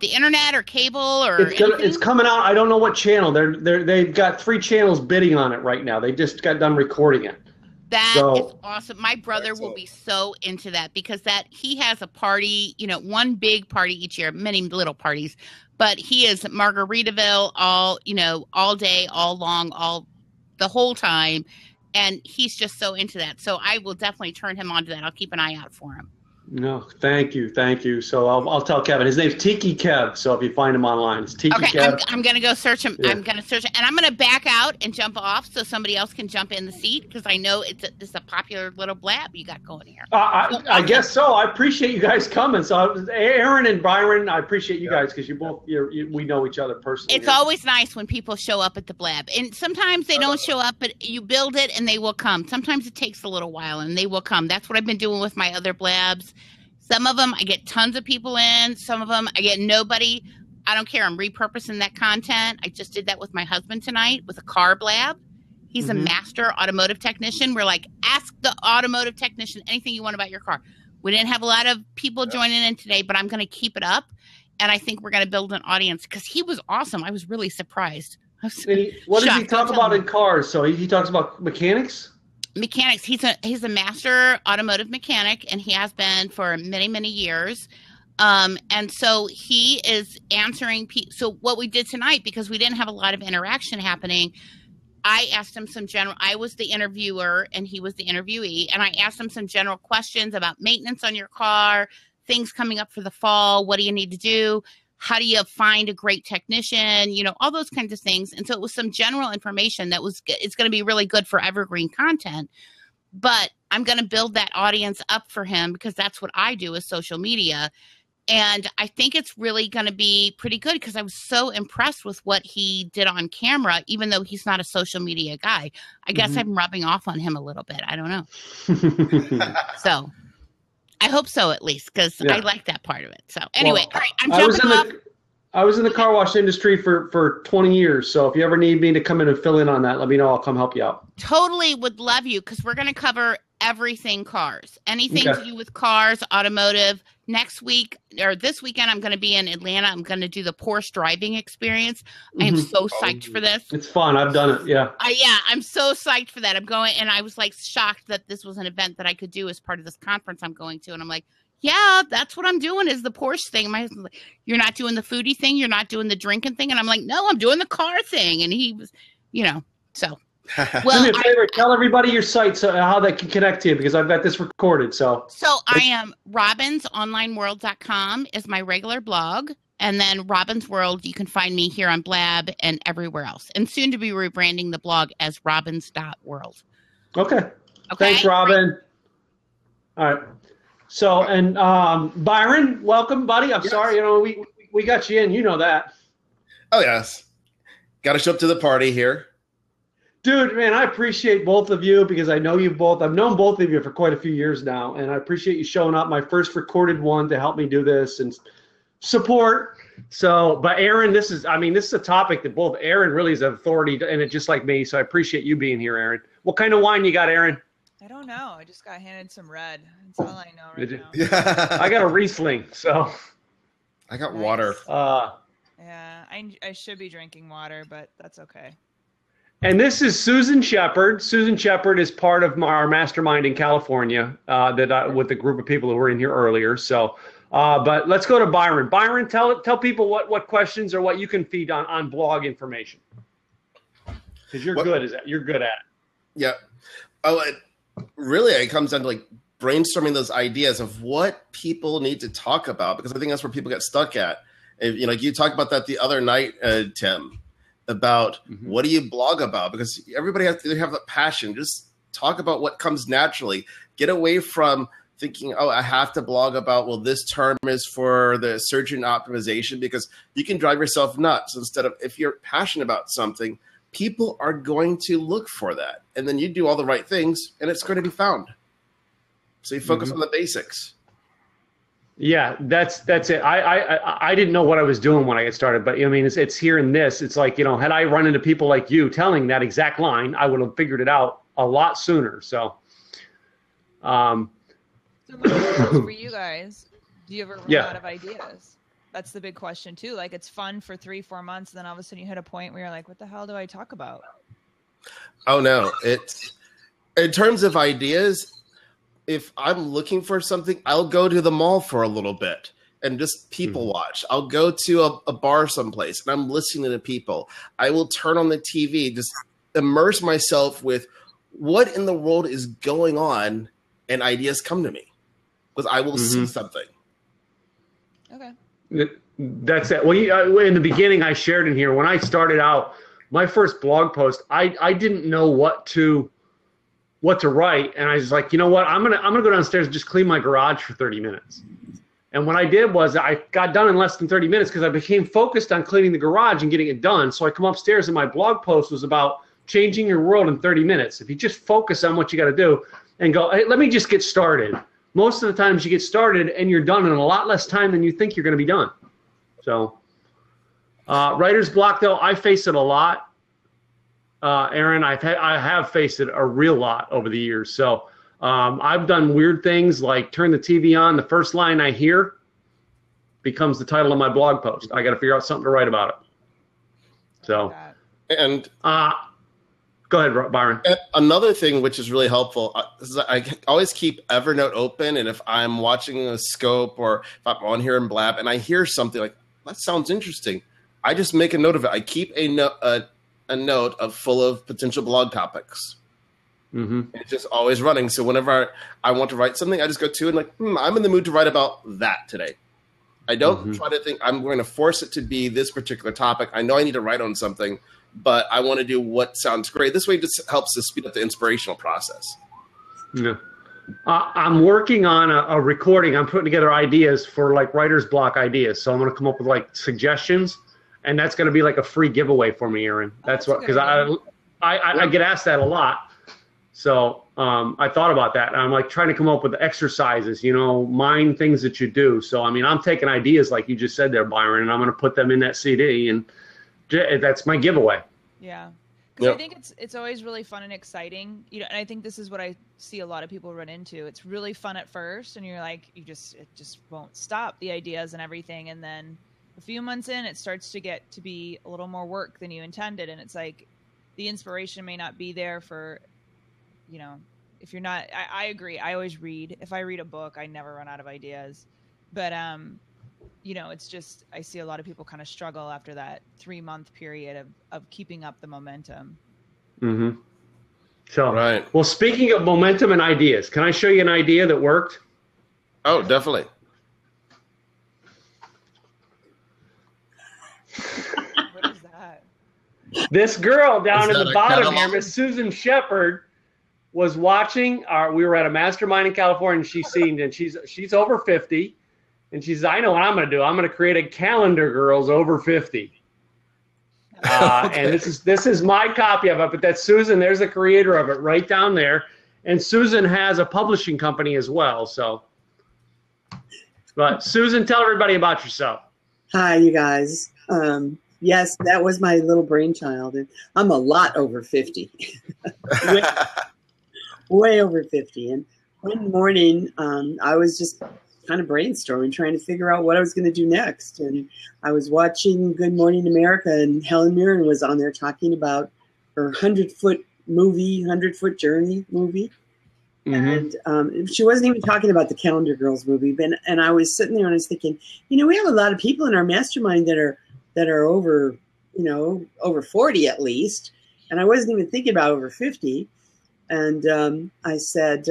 the internet or cable or it's coming out. I don't know what channel. They've got 3 channels bidding on it right now. They just got done recording it. That is awesome. My brother will be so into that because he has a party, one big party each year, many little parties, but he is Margaritaville all day, the whole time. And he's just so into that. So I will definitely turn him on to that. I'll keep an eye out for him. No, thank you. So I'll tell Kevin. His name's Tiki Kev. So if you find him online, it's Tiki Kev. I'm gonna go search him. Yeah. I'm gonna search, and I'm gonna back out and jump off so somebody else can jump in the seat because I know it's a popular little blab you got going here. I guess so. I appreciate you guys coming. So Erin and Byron, I appreciate you guys because we know each other personally. It's always nice when people show up at the blab, and sometimes they don't show up, but you build it and they will come. Sometimes it takes a little while, and they will come. That's what I've been doing with my other blabs. Some of them I get tons of people in. Some of them I get nobody. I don't care. I'm repurposing that content. I just did that with my husband tonight with a car blab. He's a master automotive technician. We're like, ask the automotive technician anything you want about your car. We didn't have a lot of people joining in today, but I'm going to keep it up. And I think we're going to build an audience because he was awesome. I was really surprised. What does he talk about in cars? So he talks about mechanics? Mechanics. He's a master automotive mechanic, and he has been for many years. And so he is answering. So what we did tonight, because we didn't have a lot of interaction happening, I asked him some general. I was the interviewer, and he was the interviewee, and I asked him some general questions about maintenance on your car, things coming up for the fall. What do you need to do? How do you find a great technician? All those kinds of things. And so it was some general information it's going to be really good for evergreen content. But I'm going to build that audience up for him because that's what I do is social media. And I think it's really going to be pretty good because I was so impressed with what he did on camera, even though he's not a social media guy. I guess I'm rubbing off on him a little bit. I don't know. So I hope so, at least, because I like that part of it. So anyway, all right, I'm jumping off. I was in the car wash industry for 20 years. So if you ever need me to come in and fill in on that, let me know. I'll come help you out. Totally would love you because we're going to cover everything cars, anything to do with cars, automotive. Next week or this weekend, I'm going to be in Atlanta. I'm going to do the Porsche driving experience. I am so psyched for this. It's fun. I've done it. Yeah. I'm so psyched for that. I'm going, and I was like shocked that this was an event that I could do as part of this conference I'm going to. And I'm like, yeah, that's what I'm doing is the Porsche thing. My husband's like, you're not doing the foodie thing. You're not doing the drinking thing. And I'm like, no, I'm doing the car thing. And he was, so. Well, do me a favor. Tell everybody your site so how they can connect to you because I've got this recorded. So I am robinsonlineworld.com is my regular blog. And then Robin's World, you can find me here on Blab and everywhere else. And soon to be rebranding the blog as robins.world. Okay. Thanks, Robin. All right. So, and Byron, welcome, buddy. I'm sorry, we got you in. You know that. Oh, yes. Got to show up to the party here. Dude, man, I appreciate both of you because I know you both. I've known both of you for quite a few years now, and I appreciate you showing up. My first recorded one to help me do this and support. So, but Erin, this is a topic that both Erin really is an authority in it, just like me. So I appreciate you being here, Erin. What kind of wine you got, Erin? I don't know. I just got handed some red. That's all I know right now. Yeah. I got a Riesling, so. I got water. Yeah, I should be drinking water, but that's okay. And this is Susan Shepard. Susan Shepard is part of our mastermind in California with the group of people who were in here earlier. So, but let's go to Byron. Byron, tell people what questions or what you can feed on blog information. Because you're good at it. Yeah. Oh, really, it comes down to like brainstorming those ideas of what people need to talk about, because I think that's where people get stuck at. You know, like you talked about that the other night, Tim, about what do you blog about? Because everybody has to have that passion. Just talk about what comes naturally. Get away from thinking, oh, I have to blog about, well, this term is for the search engine optimization, because you can drive yourself nuts. Instead of, if you're passionate about something, people are going to look for that. And then you do all the right things and it's going to be found. So you focus on the basics. Yeah, that's it. I didn't know what I was doing when I got started, but I mean, it's here in this. It's like, you know, had I run into people like you telling that exact line, I would have figured it out a lot sooner. So, So my question for you guys, do you ever run out of ideas? That's the big question too. Like, it's fun for 3-4 months, and then all of a sudden you hit a point where you're like, what the hell do I talk about? Oh no, it's in terms of ideas. If I'm looking for something, I'll go to the mall for a little bit and just people watch. I'll go to a bar someplace and I'm listening to people. I will turn on the TV, just immerse myself with what in the world is going on, and ideas come to me because I will see something. Okay. That's it. Well, in the beginning, I shared in here, when I started out, my first blog post, I didn't know what to write, and I was like, you know what, I'm gonna go downstairs and just clean my garage for 30 minutes. And what I did was I got done in less than 30 minutes because I became focused on cleaning the garage and getting it done. So I come upstairs and my blog post was about changing your world in 30 minutes. If you just focus on what you got to do and go, hey, let me just get started. Most of the times you get started and you're done in a lot less time than you think you're going to be done. So writer's block, though, I face it a lot. Erin, I have faced it a real lot over the years. So I've done weird things like turn the TV on. The first line I hear becomes the title of my blog post. I got to figure out something to write about it. So, and go ahead, Byron. Another thing which is really helpful is I always keep Evernote open, and if I'm watching a scope or if I'm on here in Blab and I hear something like that sounds interesting, I just make a note of it. I keep a note of full of potential blog topics. It's just always running. So whenever I want to write something, I just go to and like, I'm in the mood to write about that today. I don't try to think I'm going to force it to be this particular topic. I know I need to write on something, but I want to do what sounds great. This way it just helps to speed up the inspirational process. Yeah. I'm working on a recording. I'm putting together ideas for like writer's block ideas. So I'm going to come up with like suggestions. And that's going to be like a free giveaway for me, Erin. That's what, because I get asked that a lot. So I thought about that. I'm like trying to come up with exercises, you know, mind things that you do. So, I mean, I'm taking ideas like you just said there, Byron, and I'm going to put them in that CD, and that's my giveaway. Yeah. Because I think it's always really fun and exciting, you know, and I think this is what I see a lot of people run into. It's really fun at first, and you're like, it just won't stop, the ideas and everything, and then a few months in, it starts to get to be a little more work than you intended. And it's like the inspiration may not be there for, you know, if you're not, I agree. I always read. If I read a book, I never run out of ideas. But, you know, it's just, I see a lot of people kind of struggle after that 3-month period of keeping up the momentum. So, right. Well, speaking of momentum and ideas, can I show you an idea that worked? Oh, definitely. What is that? This girl down in the bottom here, Miss Susan Shepard, was watching. We were at a mastermind in California, and she's over 50, and she says, "I know what I'm going to do. I'm going to create a calendar, girls over 50." Okay. And this is my copy of it, but that's Susan. There's the creator of it right down there, and Susan has a publishing company as well. So, but Susan, tell everybody about yourself. Hi, you guys. Yes, that was my little brainchild. I'm a lot over 50. way over 50. And one morning, I was just kind of brainstorming, trying to figure out what I was going to do next. And I was watching Good Morning America, and Helen Mirren was on there talking about her 100-foot movie, 100-foot journey movie. And she wasn't even talking about the Calendar Girls movie. And I was sitting there and I was thinking, you know, we have a lot of people in our mastermind that are over, you know, over 40 at least. And I wasn't even thinking about over 50. And I said,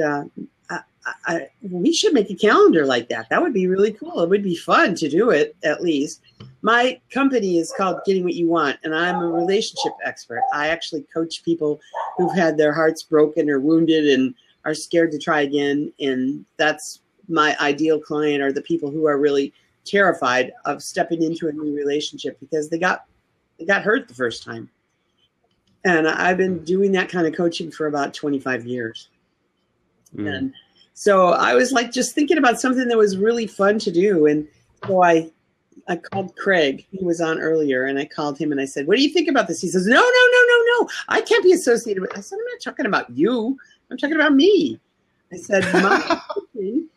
we should make a calendar like that. That would be really cool. It would be fun to do it, at least. My company is called Getting What You Want, and I'm a relationship expert. I actually coach people who've had their hearts broken or wounded and are scared to try again. And that's my ideal client, are the people who are really terrified of stepping into a new relationship because they got hurt the first time. And I've been doing that kind of coaching for about 25 years. And so I was like just thinking about something that was really fun to do. And so I called Craig, he was on earlier, and I called him and I said, what do you think about this? He says, no. I can't be associated with it. I said, I'm not talking about you. I'm talking about me. I said, my coaching,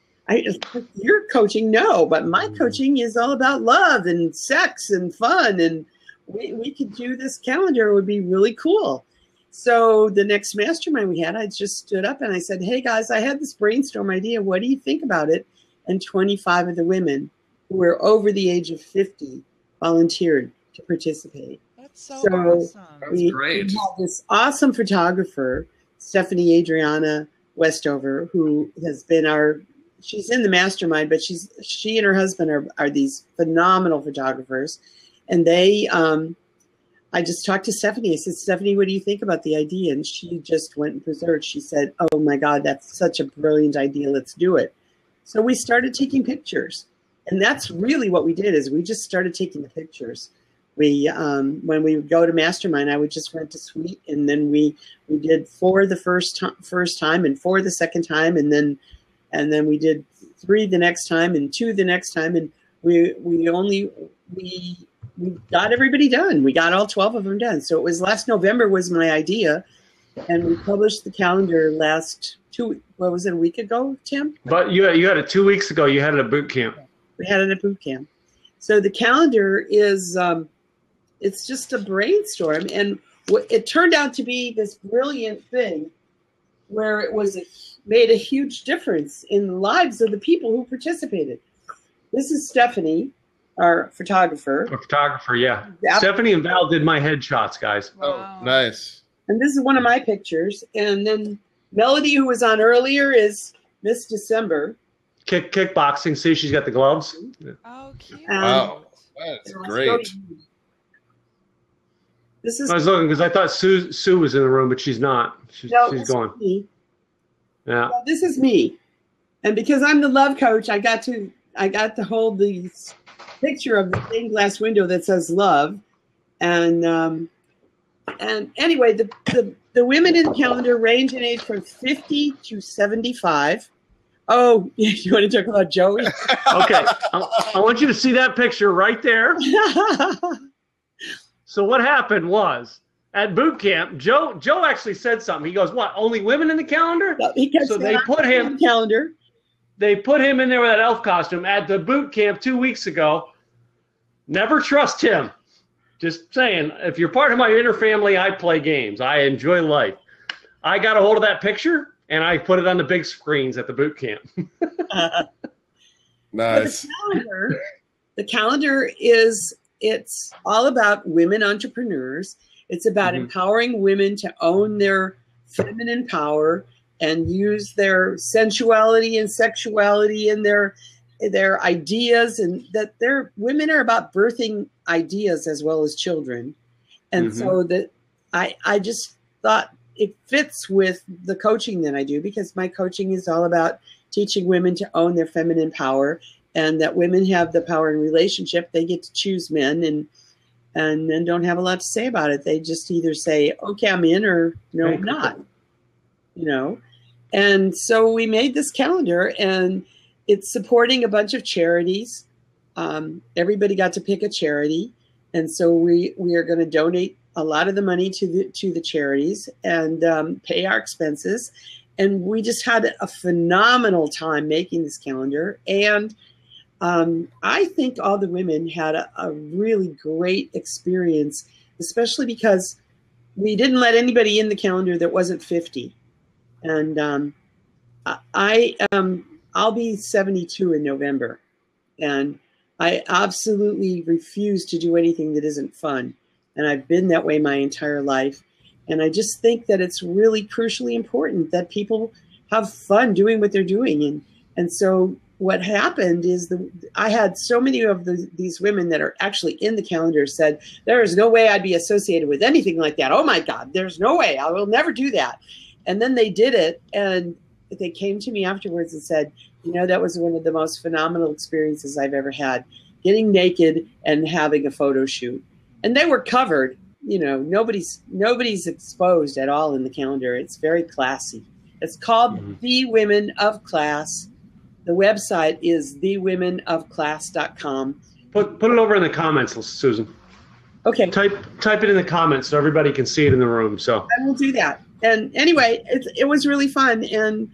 your coaching, no, but my coaching is all about love and sex and fun. And we could do this calendar. It would be really cool. So the next mastermind we had, I just stood up and I said, hey guys, I had this brainstorm idea. What do you think about it? And 25 of the women who were over the age of 50 volunteered to participate. That's so awesome. That's great. We have this awesome photographer, Stephanie Adriana Westover, who has been she's in the mastermind, but she and her husband are these phenomenal photographers. And I just talked to Stephanie. I said, Stephanie, what do you think about the idea? And she just went berserk. She said, oh my God, that's such a brilliant idea. Let's do it. So we started taking pictures. And that's really what we did, is we just started taking the pictures. We, when we would go to Mastermind, I would just rent a suite, and then we did 4 the first time and 4 the second time. And then we did 3 the next time and 2 the next time. And we got everybody done. We got all 12 of them done. So it was last November was my idea. And we published the calendar a week ago, Tim? But you had it 2 weeks ago. You had it at boot camp. We had it at boot camp. So the calendar is, it's just a brainstorm. And it turned out to be this brilliant thing where it made a huge difference in the lives of the people who participated. This is Stephanie, our photographer. A photographer, yeah. Stephanie and Val did my headshots, guys. Wow. Oh, nice. And this is one of my pictures. And then Melody, who was on earlier, is Miss December. Kickboxing. See, she's got the gloves. Oh, cute. Wow, that's great. I was looking because I thought Sue was in the room, but she's not. She's gone. Me. Yeah. Well, this is me, and because I'm the love coach, I got to hold the picture of the stained glass window that says love, and anyway, the women in the calendar range in age from 50 to 75. Oh, you want to talk about Joey? Okay, I want you to see that picture right there. So what happened was, at boot camp, Joe actually said something. He goes, "What? Only women in the calendar?" So they put him in the calendar. They put him in there with that elf costume at the boot camp 2 weeks ago. Never trust him. Just saying, if you're part of my inner family, I play games. I enjoy life. I got a hold of that picture, and I put it on the big screens at the boot camp. Nice. The calendar it's all about women entrepreneurs. It's about empowering women to own their feminine power and use their sensuality and sexuality and their ideas, and that women are about birthing ideas as well as children. And so that I just thought it fits with the coaching that I do, because my coaching is all about teaching women to own their feminine power, and that women have the power in relationship. They get to choose men and then don't have a lot to say about it. They just either say, okay, I'm in, or no, I'm not, And so we made this calendar, and it's supporting a bunch of charities. Everybody got to pick a charity. And so we are going to donate a lot of the money to the charities and pay our expenses. And we just had a phenomenal time making this calendar. And I think all the women had a really great experience, especially because we didn't let anybody in the calendar that wasn't 50. And I'll be 72 in November. And I absolutely refuse to do anything that isn't fun. And I've been that way my entire life. And I just think that it's really crucially important that people have fun doing what they're doing. And so what happened is I had so many of these women that are actually in the calendar said, there is no way I'd be associated with anything like that. Oh my God, there's no way. I will never do that. And then they did it. And they came to me afterwards and said, that was one of the most phenomenal experiences I've ever had, getting naked and having a photo shoot. And they were covered. Nobody's exposed at all in the calendar. It's very classy. It's called The Women of Class. The website is thewomenofclass.com. Put it over in the comments, Susan. Okay. Type it in the comments so everybody can see it in the room. So I will do that. And anyway, it was really fun. And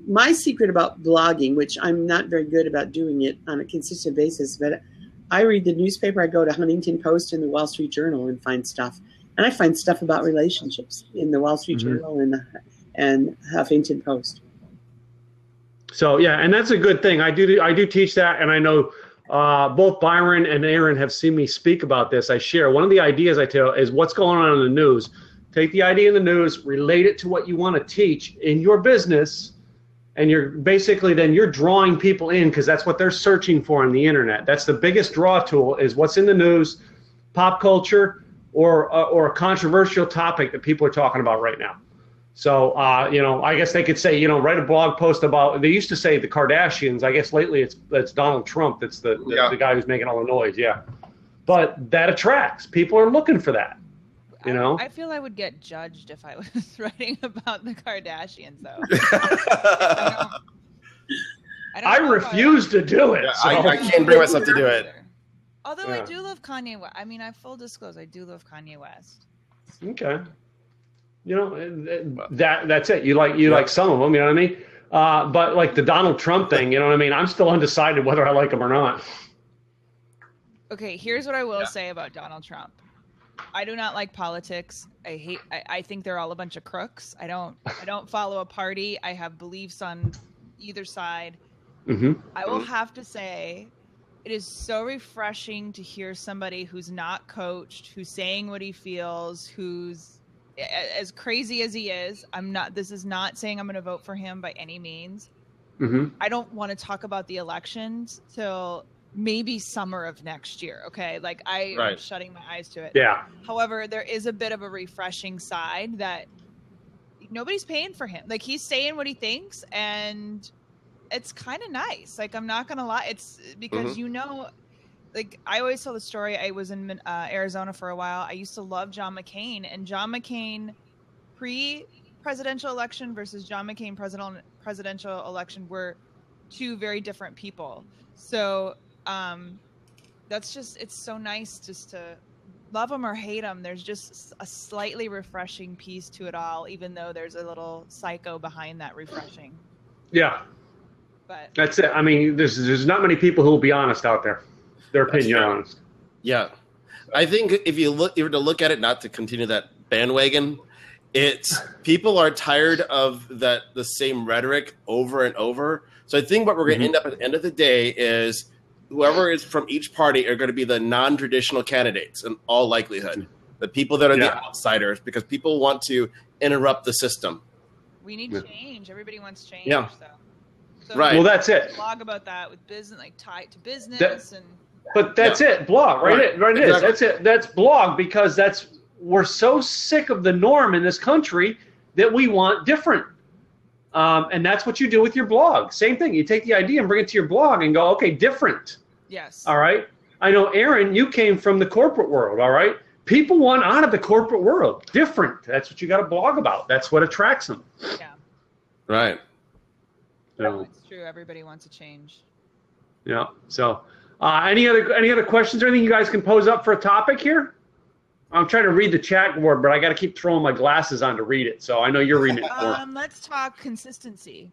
my secret about blogging, which I'm not very good about doing it on a consistent basis, but I read the newspaper. I go to Huntington Post and the Wall Street Journal and find stuff. And I find stuff about relationships in the Wall Street Journal and Huffington Post. So yeah, and that's a good thing. I do teach that, and I know both Byron and Erin have seen me speak about this. I share one of the ideas I tell is what's going on in the news. Take the idea in the news, relate it to what you want to teach in your business. And you're drawing people in because that's what they're searching for on the internet. That's the biggest draw tool is what's in the news, pop culture, or a controversial topic that people are talking about right now. So, I guess they could say, write a blog post about, they used to say the Kardashians. I guess lately it's Donald Trump. That's the guy who's making all the noise. Yeah. But that attracts. People are looking for that. I feel I would get judged if I was writing about the Kardashians, though. I refuse to do it. Yeah, so. I can't bring myself to do it. Although I do love Kanye West. I mean, I full disclose, I do love Kanye West. Okay. That's it. You like some of them, you know what I mean? But like the Donald Trump thing, you know what I mean? I'm still undecided whether I like him or not. Okay, here's what I will say about Donald Trump. I do not like politics. I think they're all a bunch of crooks. I don't follow a party. I have beliefs on either side. I will have to say it is so refreshing to hear somebody who's not coached, who's saying what he feels, who's as crazy as he is. This is not saying I'm going to vote for him by any means. I don't want to talk about the elections till maybe summer of next year. Okay. Like I'm shutting my eyes to it. Yeah. However, there is a bit of a refreshing side that nobody's paying for him. Like he's saying what he thinks and it's kind of nice. Like, I'm not going to lie. It's because, like I always tell the story. I was in Arizona for a while. I used to love John McCain, and John McCain pre-presidential election versus John McCain presidential election were two very different people. So, that's just, it's so nice just to love them or hate them. There's just a slightly refreshing piece to it all, even though there's a little psycho behind that refreshing. Yeah. But that's it. I mean, there's not many people who will be honest out there. Their opinion honest. Yeah. I think if you were to look at it, not to continue that bandwagon, it's people are tired of the same rhetoric over and over. So I think what we're going to end up at the end of the day is whoever is from each party are going to be the non-traditional candidates in all likelihood. The people that are the outsiders, because people want to interrupt the system. We need change. Everybody wants change. Yeah. So right. Well, that's it. Blog about that with business, like tied to business But that's it. Blog, right? Right. It is. That's it. That's blog, because we're so sick of the norm in this country that we want different. And that's what you do with your blog. Same thing. You take the idea and bring it to your blog and go, okay, different. Yes. All right. I know, Erin, you came from the corporate world. All right. People want out of the corporate world. Different. That's what you got to blog about. That's what attracts them. Yeah. Right. So, it's true. Everybody wants a change. Yeah. So, any other questions or anything you guys can pose up for a topic here? I'm trying to read the chat board, but I got to keep throwing my glasses on to read it. So I know you're reading it more. Let's talk consistency.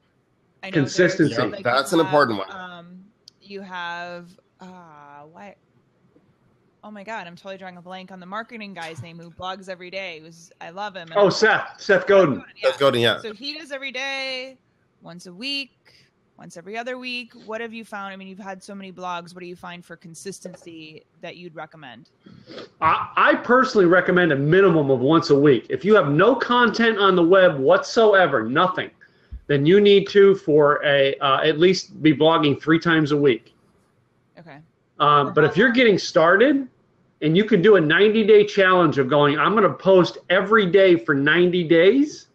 I know consistency. Like that's an important one. You have what? Oh my God, I'm totally drawing a blank on the marketing guy's name who blogs every day. I love him. Seth Godin. Seth Godin, yeah. So he does every day, once a week. once every other week? What have you found? I mean, you've had so many blogs. What do you find for consistency that you'd recommend? I personally recommend a minimum of once a week. If you have no content on the web whatsoever, nothing, then you need to at least be blogging 3 times a week. Okay. But if you're getting started and you can do a 90-day challenge of going, I'm going to post every day for 90 days,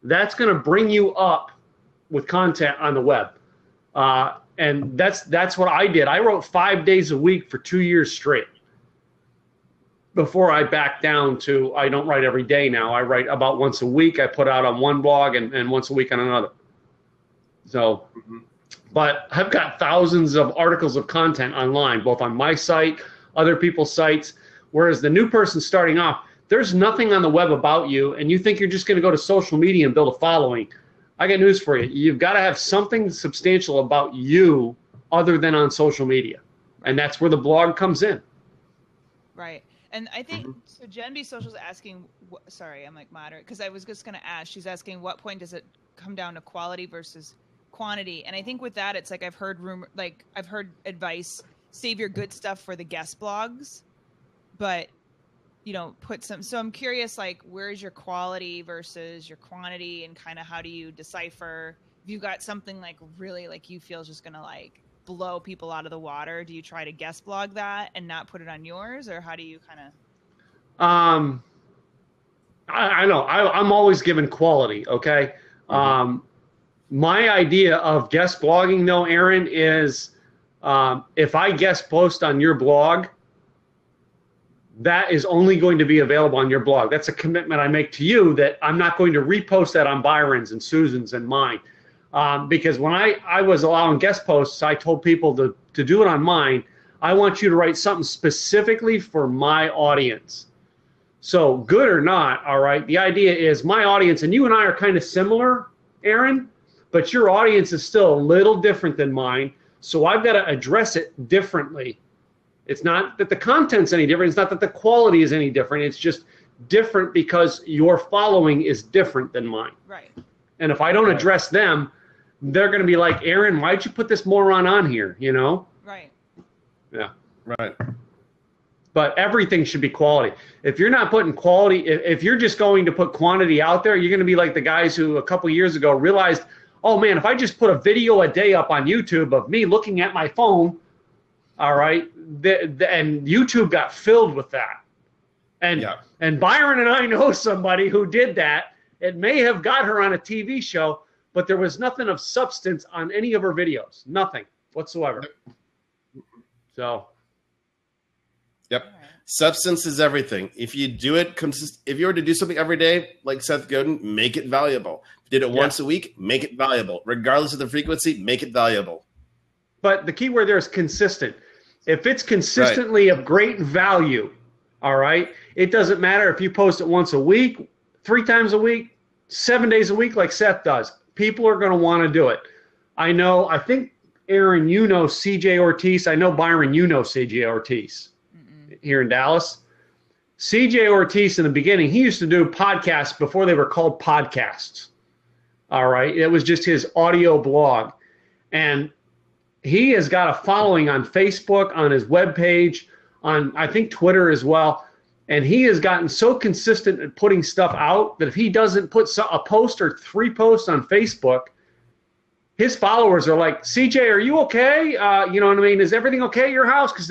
that's going to bring you up with content on the web. And that's what I did. I wrote 5 days a week for 2 years straight before I backed down to I don't write every day now. I write about once a week. I put out on one blog and once a week on another. So, but I've got thousands of articles of content online, both on my site, other people's sites, whereas the new person starting off, there's nothing on the web about you, and you think you're just going to go to social media and build a following. I got news for you. You've got to have something substantial about you other than on social media, and that's where the blog comes in. Right. And I think, so Jen B. Social's asking, sorry, I'm like moderate, because I was just going to ask, she's asking what point does it come down to quality versus quantity? And I think with that, it's like I've heard advice, save your good stuff for the guest blogs, but, you know, put some, so I'm curious, like, where's your quality versus your quantity, and kind of how do you decipher if you got something like really like you feel is just going to like blow people out of the water? Do you try to guest blog that and not put it on yours, or how do you kind of? I know I'm always given quality. Okay. My idea of guest blogging though, Erin, is if I guest post on your blog, that is only going to be available on your blog. That's a commitment I make to you that I'm not going to repost that on Byron's and Susan's and mine. Because when I was allowing guest posts, I told people to do it on mine. I want you to write something specifically for my audience. So good or not, all right, the idea is my audience, and you and I are kind of similar, Erin, but your audience is still a little different than mine. So I've got to address it differently. It's not that the content's any different. It's not that the quality is any different. It's just different because your following is different than mine. Right. And if I don't address them, they're going to be like, Erin, why'd you put this moron on here? You know? Right. Yeah. Right. But everything should be quality. If you're not putting quality, if you're just going to put quantity out there, you're going to be like the guys who a couple years ago realized, oh man, if I just put a video a day up on YouTube of me looking at my phone, all right, and YouTube got filled with that. And Byron and I know somebody who did that. It may have got her on a TV show, but there was nothing of substance on any of her videos. Nothing whatsoever. So. Yep. Substance is everything. If you do it, if you were to do something every day, like Seth Godin, make it valuable. If you did it once a week, make it valuable. Regardless of the frequency, make it valuable. But the key word there is consistent. If it's consistently of great value, all right, it doesn't matter if you post it once a week, 3 times a week, 7 days a week like Seth does. People are going to want to do it. I think, Erin, you know CJ Ortiz. I know, Byron, you know CJ Ortiz here in Dallas. CJ Ortiz in the beginning, he used to do podcasts before they were called podcasts. All right. It was just his audio blog. And he has got a following on Facebook, on his webpage, on I think Twitter as well. And he has gotten so consistent at putting stuff out that if he doesn't put a post or 3 posts on Facebook, his followers are like, CJ, are you okay? You know what I mean? Is everything okay at your house? Because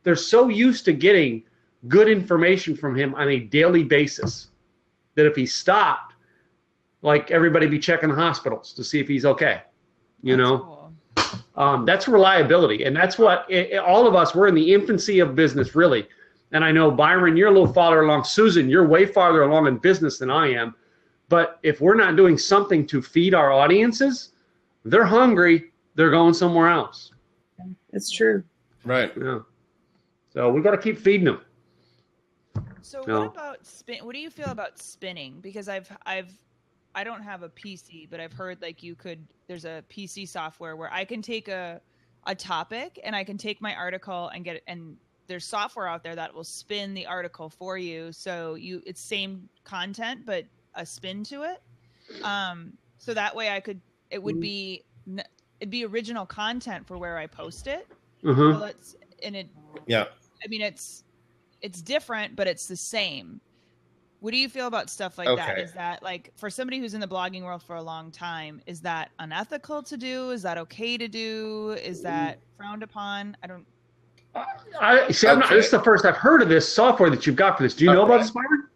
they're so used to getting good information from him on a daily basis that if he stopped, like everybody be checking hospitals to see if he's okay. You know, that's reliability. And that's what all of us, we're in the infancy of business, really. And I know, Byron, you're a little farther along. Susan, you're way farther along in business than I am. But if we're not doing something to feed our audiences, they're hungry. They're going somewhere else. It's true. Right. Yeah. So we got to keep feeding them. So what about what do you feel about spinning? Because I don't have a PC, but I've heard like there's a PC software where I can take a topic and I can take my article and and there's software out there that will spin the article for you. So it's same content, but a spin to it. So that way it would be it'd be original content for where I post it. Mm-hmm. Well, Yeah. I mean, it's different, but it's the same. What do you feel about stuff like that? Okay. Is that like for somebody who's in the blogging world for a long time, is that unethical to do? Is that okay to do? Is that frowned upon? I don't. This is the first I've heard of this software that you've got for this. Do you know about this, Myron?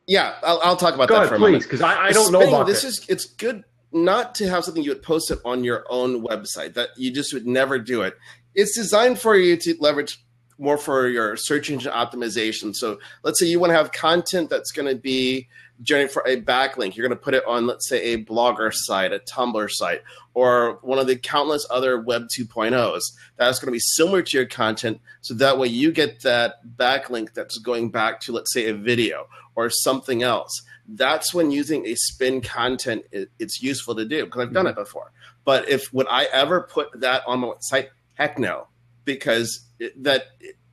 Yeah, I'll talk about Go that ahead, for a moment. please, because I don't know about this. It's good not to have something you would post it on your own website, that you just would never do it. It's designed for you to leverage more for your search engine optimization. So let's say you want to have content that's going to be generated for a backlink. You're going to put it on, let's say, a Blogger site, a Tumblr site, or one of the countless other Web 2.0s. That's going to be similar to your content, so that way you get that backlink that's going back to, let's say, a video or something else. That's when using a spin content, it's useful to do, because I've done it before. But would I ever put that on my site? Heck no, because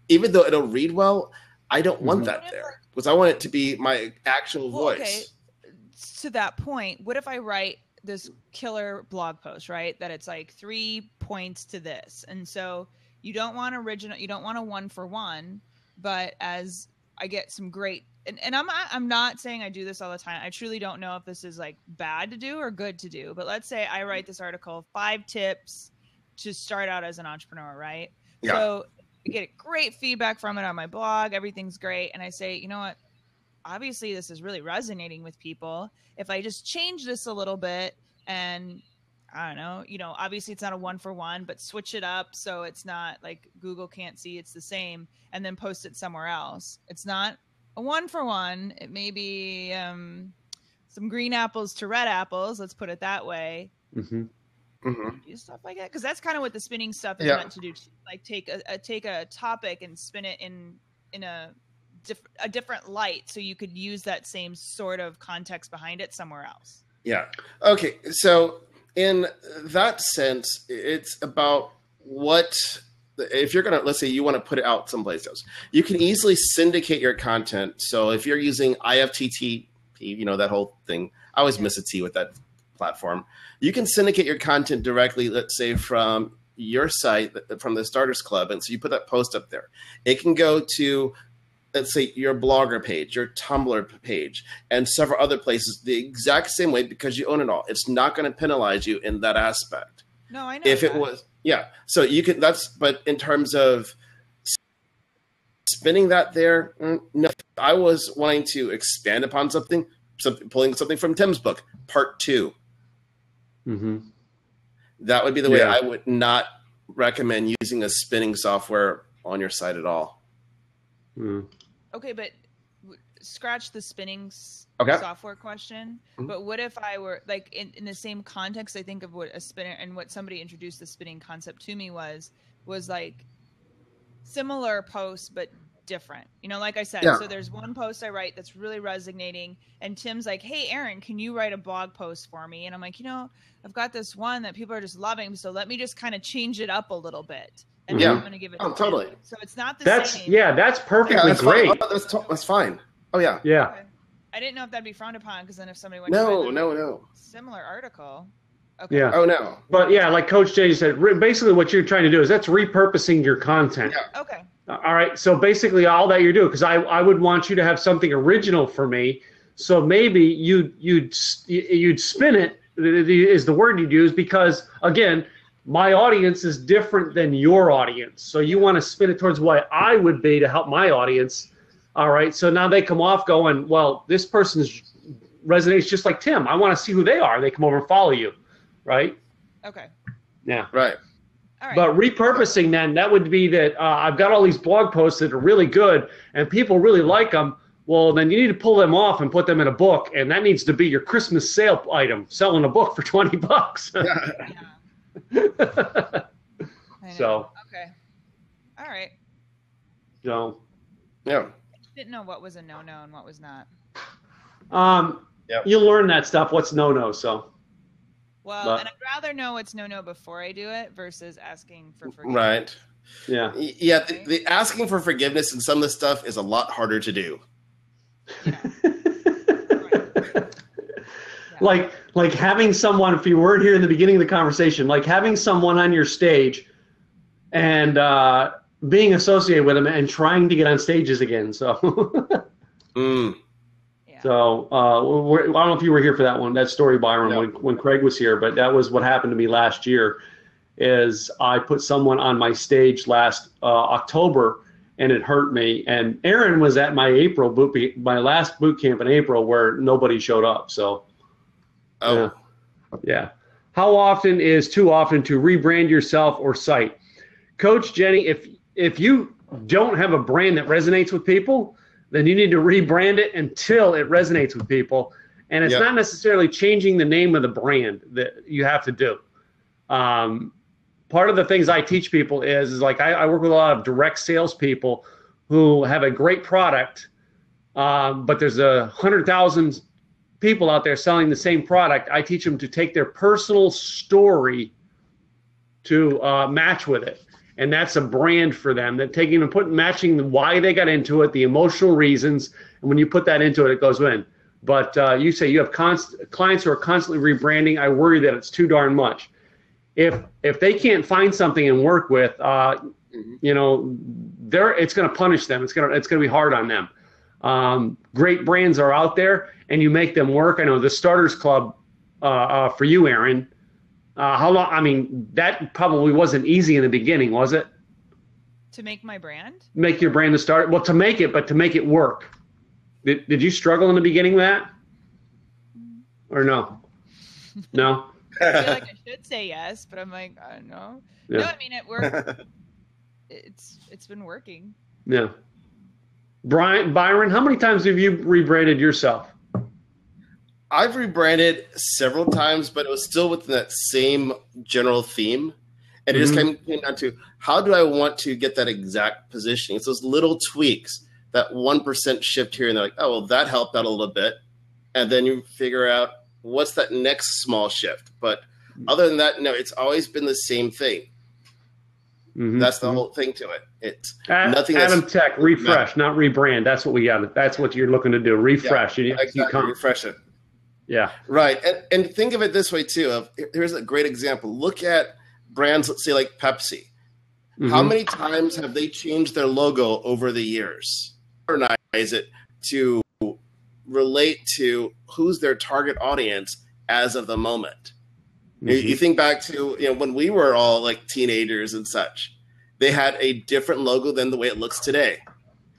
even though it'll read well, I don't want that there, because I want it to be my actual voice. Okay, to that point, what if I write this killer blog post, right? That it's like 3 points to this, and so you don't want original, you don't want a 1-for-1, but as I get some great, and I'm not saying I do this all the time. I truly don't know if this is like bad to do or good to do. But let's say I write this article, 5 tips to start out as an entrepreneur, right? Yeah. So I get great feedback from it on my blog. Everything's great. And I say, you know what? Obviously, this is really resonating with people. If I just change this a little bit and I don't know, obviously it's not a 1-for-1, but switch it up so it's not like Google can't see it's the same, and then post it somewhere else. It's not a 1-for-1. It may be some green apples to red apples. Let's put it that way. Mm-hmm. Mm-hmm. Do stuff like that, because that's kind of what the spinning stuff is meant to do. Like take a topic and spin it in a different light, so you could use that same sort of context behind it somewhere else. Yeah. Okay. So in that sense, it's about if you're going to, let's say you want to put it out someplace else, you can easily syndicate your content. So if you're using IFTTP, that whole thing, I always miss a T with that platform. You can syndicate your content directly, let's say from your site, from the Starters Club. And so you put that post up there. It can go to, let's say, your Blogger page, your Tumblr page, and several other places the exact same way, because you own it all. It's not going to penalize you in that aspect. No, I know. If it was, yeah. So you can, but in terms of spinning that there, no. I was wanting to expand upon something, pulling something from Tim's book, part 2. Mm-hmm. That would be the way. I would not recommend using a spinning software on your site at all. Mm. Okay, but scratch the spinning software question. Mm-hmm. But what if I were like in the same context? I think of what a spinner and what somebody introduced the spinning concept to me was like similar posts but different. Like I said, so there's one post I write that's really resonating, and Tim's like, "Hey, Erin, can you write a blog post for me?" And I'm like, I've got this one that people are just loving, so let me just kind of change it up a little bit. And then I'm going to give it to totally. Tim. So it's not the same. That's perfectly that's great. Fine. That's fine. Oh, yeah. Yeah. Okay. I didn't know if that'd be frowned upon, because then if somebody went no. Similar article. Okay. Yeah. Oh, no. But yeah, like Coach Jay said, basically what you're trying to do is that's repurposing your content. Yeah. Okay. All right. So basically all that you're doing, because I would want you to have something original for me. So maybe you'd spin it, is the word you'd use, because again, my audience is different than your audience. So you want to spin it towards what I would be to help my audience. All right. So now they come off going, well, this person's resonates just like Tim. I want to see who they are. They come over and follow you. Right. Okay. Yeah. Right. All right. But repurposing then, that would be that I've got all these blog posts that are really good and people really like them. Well, then you need to pull them off and put them in a book. And that needs to be your Christmas sale item, selling a book for $20. Yeah. So. Okay. All right. So. Yeah. I didn't know what was a no-no and what was not. You learn that stuff. What's no-no? So. Well, and I'd rather know what's no-no before I do it versus asking for forgiveness. Right. Yeah. Yeah. The asking for forgiveness and some of the stuff is a lot harder to do. Yeah. like having someone, if you weren't here in the beginning of the conversation, like having someone on your stage and being associated with them and trying to get on stages again. So, So I don't know if you were here for that story, Byron, when Craig was here, but that was what happened to me last year. Is I put someone on my stage last October, and it hurt me. And Erin was at my last boot camp in April, where nobody showed up. So, yeah. How often is too often to rebrand yourself or site? Coach Jenny, if you don't have a brand that resonates with people, then you need to rebrand it until it resonates with people. And it's not necessarily changing the name of the brand that you have to do. Part of the things I teach people is like I work with a lot of direct salespeople who have a great product, but there's 100,000 people out there selling the same product. I teach them to take their personal story to match with it. And that's a brand for them. That matching why they got into it, the emotional reasons, and when you put that into it, it goes in. But you say you have clients who are constantly rebranding. I worry that it's too darn much. If they can't find something and work with, it's going to punish them. It's going to be hard on them. Great brands are out there, and you make them work. I know the Starters Club for you, Erin. How long? I mean, that probably wasn't easy in the beginning, was it? To make my brand? Make your brand to start. Well, to make it, but to make it work. Did you struggle in the beginning with that, or no? No. I feel like I should say yes, but I'm like, I don't know. Yeah. No, I mean it worked. It's been working. Yeah. Byron, how many times have you rebranded yourself? I've rebranded several times, but it was still within that same general theme. And it just came down to, how do I want to get that exact positioning? It's those little tweaks, that 1% shift here and there, like, oh, well, that helped out a little bit. And then you figure out, what's that next small shift? But other than that, no, it's always been the same thing. That's the whole thing to it. It's nothing. Adam Tech, refresh, not rebrand. That's what we got. That's what you're looking to do. Refresh. Yeah, exactly. Refresh it. Yeah. Right. And think of it this way too. Here's a great example. Look at brands, let's say like Pepsi. How many times have they changed their logo over the years? Modernize it to relate to who's their target audience as of the moment. You think back to when we were all like teenagers and such, they had a different logo than the way it looks today.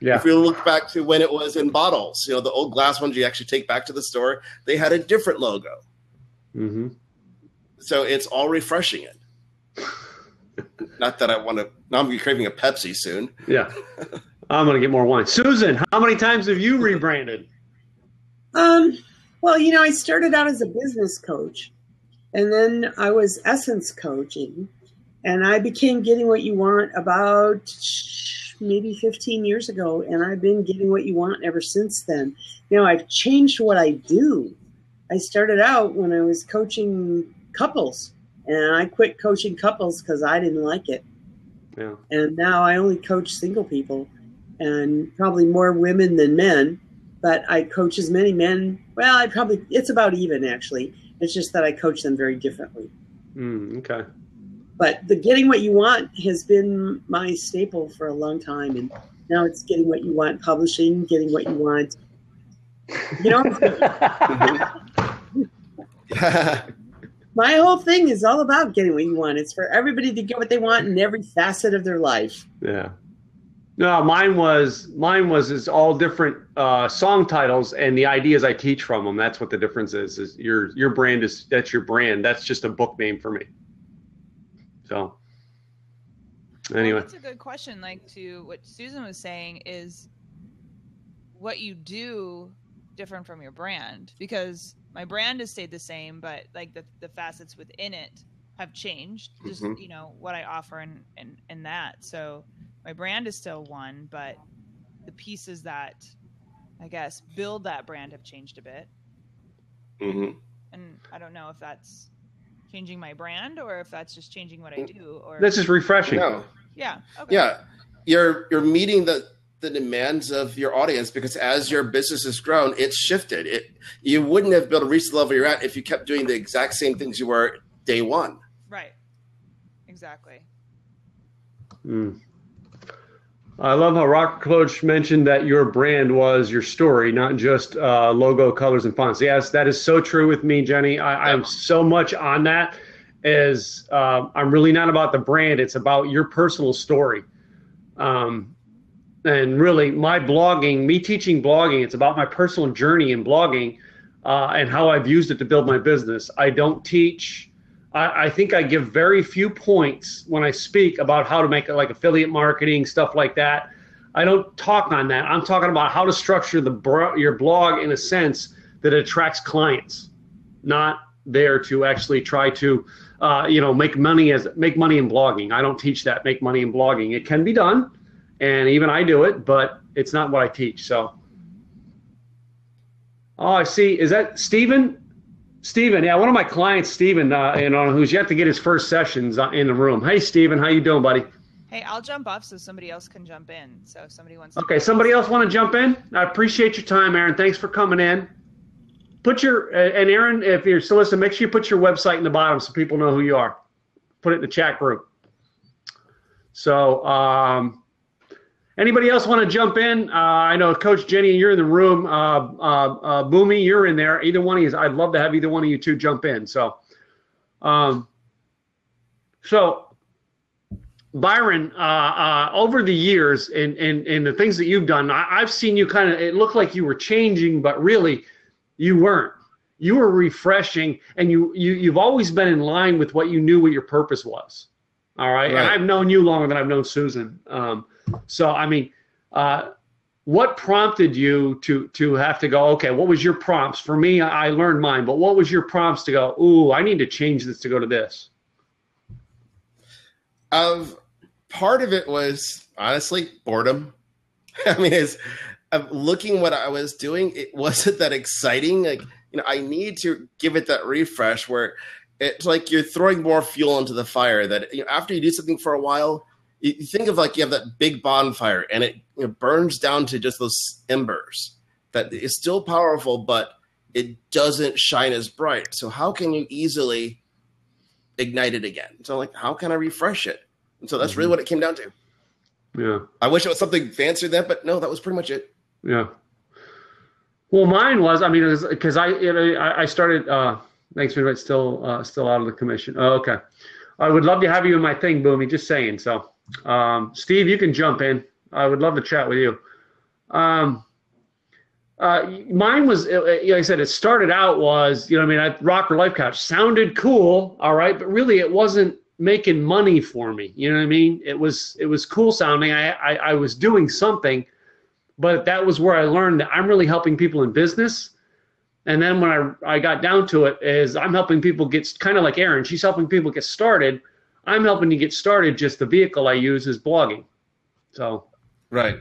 Yeah. If you look back to when it was in bottles, the old glass ones you actually take back to the store, they had a different logo. So it's all refreshing it. Not that I want to. Now I'm craving a Pepsi soon. Yeah, I'm going to get more wine. Susan, how many times have you rebranded? Well, I started out as a business coach, and then I was essence coaching, and I became Getting What You Want about maybe 15 years ago, and I've been Getting What You Want ever since then. I've changed what I do. I started out when I was coaching couples, and I quit coaching couples because I didn't like it. Yeah. And now I only coach single people, and probably more women than men. But I coach as many men. Well, it's about even, actually. It's just that I coach them very differently. Okay. But the Getting What You Want has been my staple for a long time. And now it's Getting What You Want publishing, Getting What You Want. My whole thing is all about getting what you want. It's for everybody to get what they want in every facet of their life. Yeah. No, mine was it's all different song titles and the ideas I teach from them. That's what the difference is. Is your brand that's your brand. That's just a book name for me. So anyway, that's a good question. Like to what Susan was saying is what you do different from your brand, because my brand has stayed the same, but like the facets within it have changed. Just what I offer and that. So my brand is still one, but the pieces that I guess build that brand have changed a bit. And I don't know if that's changing my brand or if that's just changing what I do. Or this is refreshing. No. Yeah. Okay. Yeah, you're meeting the the demands of your audience, because as your business has grown, it's shifted. You wouldn't have been able to reach the level you're at if you kept doing the exact same things you were day one. Right. Exactly. I love how Rock Coach mentioned that your brand was your story, not just logo, colors, and fonts. Yes, that is so true with me, Jenny. I'm so much on that. I'm really not about the brand. It's about your personal story. And really, my blogging, me teaching blogging, it's about my personal journey in blogging and how I've used it to build my business. I don't teach. I think I give very few points when I speak about how to make it, like affiliate marketing, stuff like that. I don't talk on that. I'm talking about how to structure your blog in a sense that it attracts clients, not there to actually try to make money in blogging. I don't teach that, make money in blogging. It can be done, and even I do it, but it's not what I teach. So, I see. Is that Steven? Steven, yeah, one of my clients, Steven, who's yet to get his first sessions in the room. Hey, Steven, how you doing, buddy? Hey, I'll jump off so somebody else can jump in. So if somebody wants to. Okay, somebody else want to jump in? I appreciate your time, Erin. Thanks for coming in. And Erin, if you're still listening, make sure you put your website in the bottom so people know who you are. Put it in the chat group. So, anybody else want to jump in? I know Coach Jenny, you're in the room. Boomy, you're in there. Either one of you. I'd love to have either one of you two jump in. So, Byron, over the years and the things that you've done, I've seen you it looked like you were changing, but really you weren't. You were refreshing, and you've always been in line with what you knew what your purpose was. All right. And I've known you longer than I've known Susan. So, I mean, what prompted you to have to go, okay, what was your prompts? For me, I learned mine, but what was your prompts to go, ooh, I need to change this to go to this? Part of it was, honestly, boredom. I mean, looking what I was doing, it wasn't that exciting. Like, I need to give it that refresh where it's like you're throwing more fuel into the fire that after you do something for a while, you think of like you have that big bonfire and it burns down to just those embers that is still powerful, but it doesn't shine as bright. So how can you easily ignite it again? So like, how can I refresh it? And so that's really what it came down to. Yeah. I wish it was something fancier than that, but no, that was pretty much it. Yeah. Well, mine was, because I started, thanks for still out of the commission. Oh, okay. I would love to have you in my thing, Boomy, just saying. So, Steve, you can jump in. I would love to chat with you. Mine was, like I said, it started out was, Rocker Life Couch sounded cool, all right, but really it wasn't making money for me. You know what I mean? It was cool sounding. I was doing something, but that was where I learned that I'm really helping people in business. And then when I got down to it, is I'm helping people get, kind of like Erin, she's helping people get started. I'm helping you get started. Just the vehicle I use is blogging. So, right.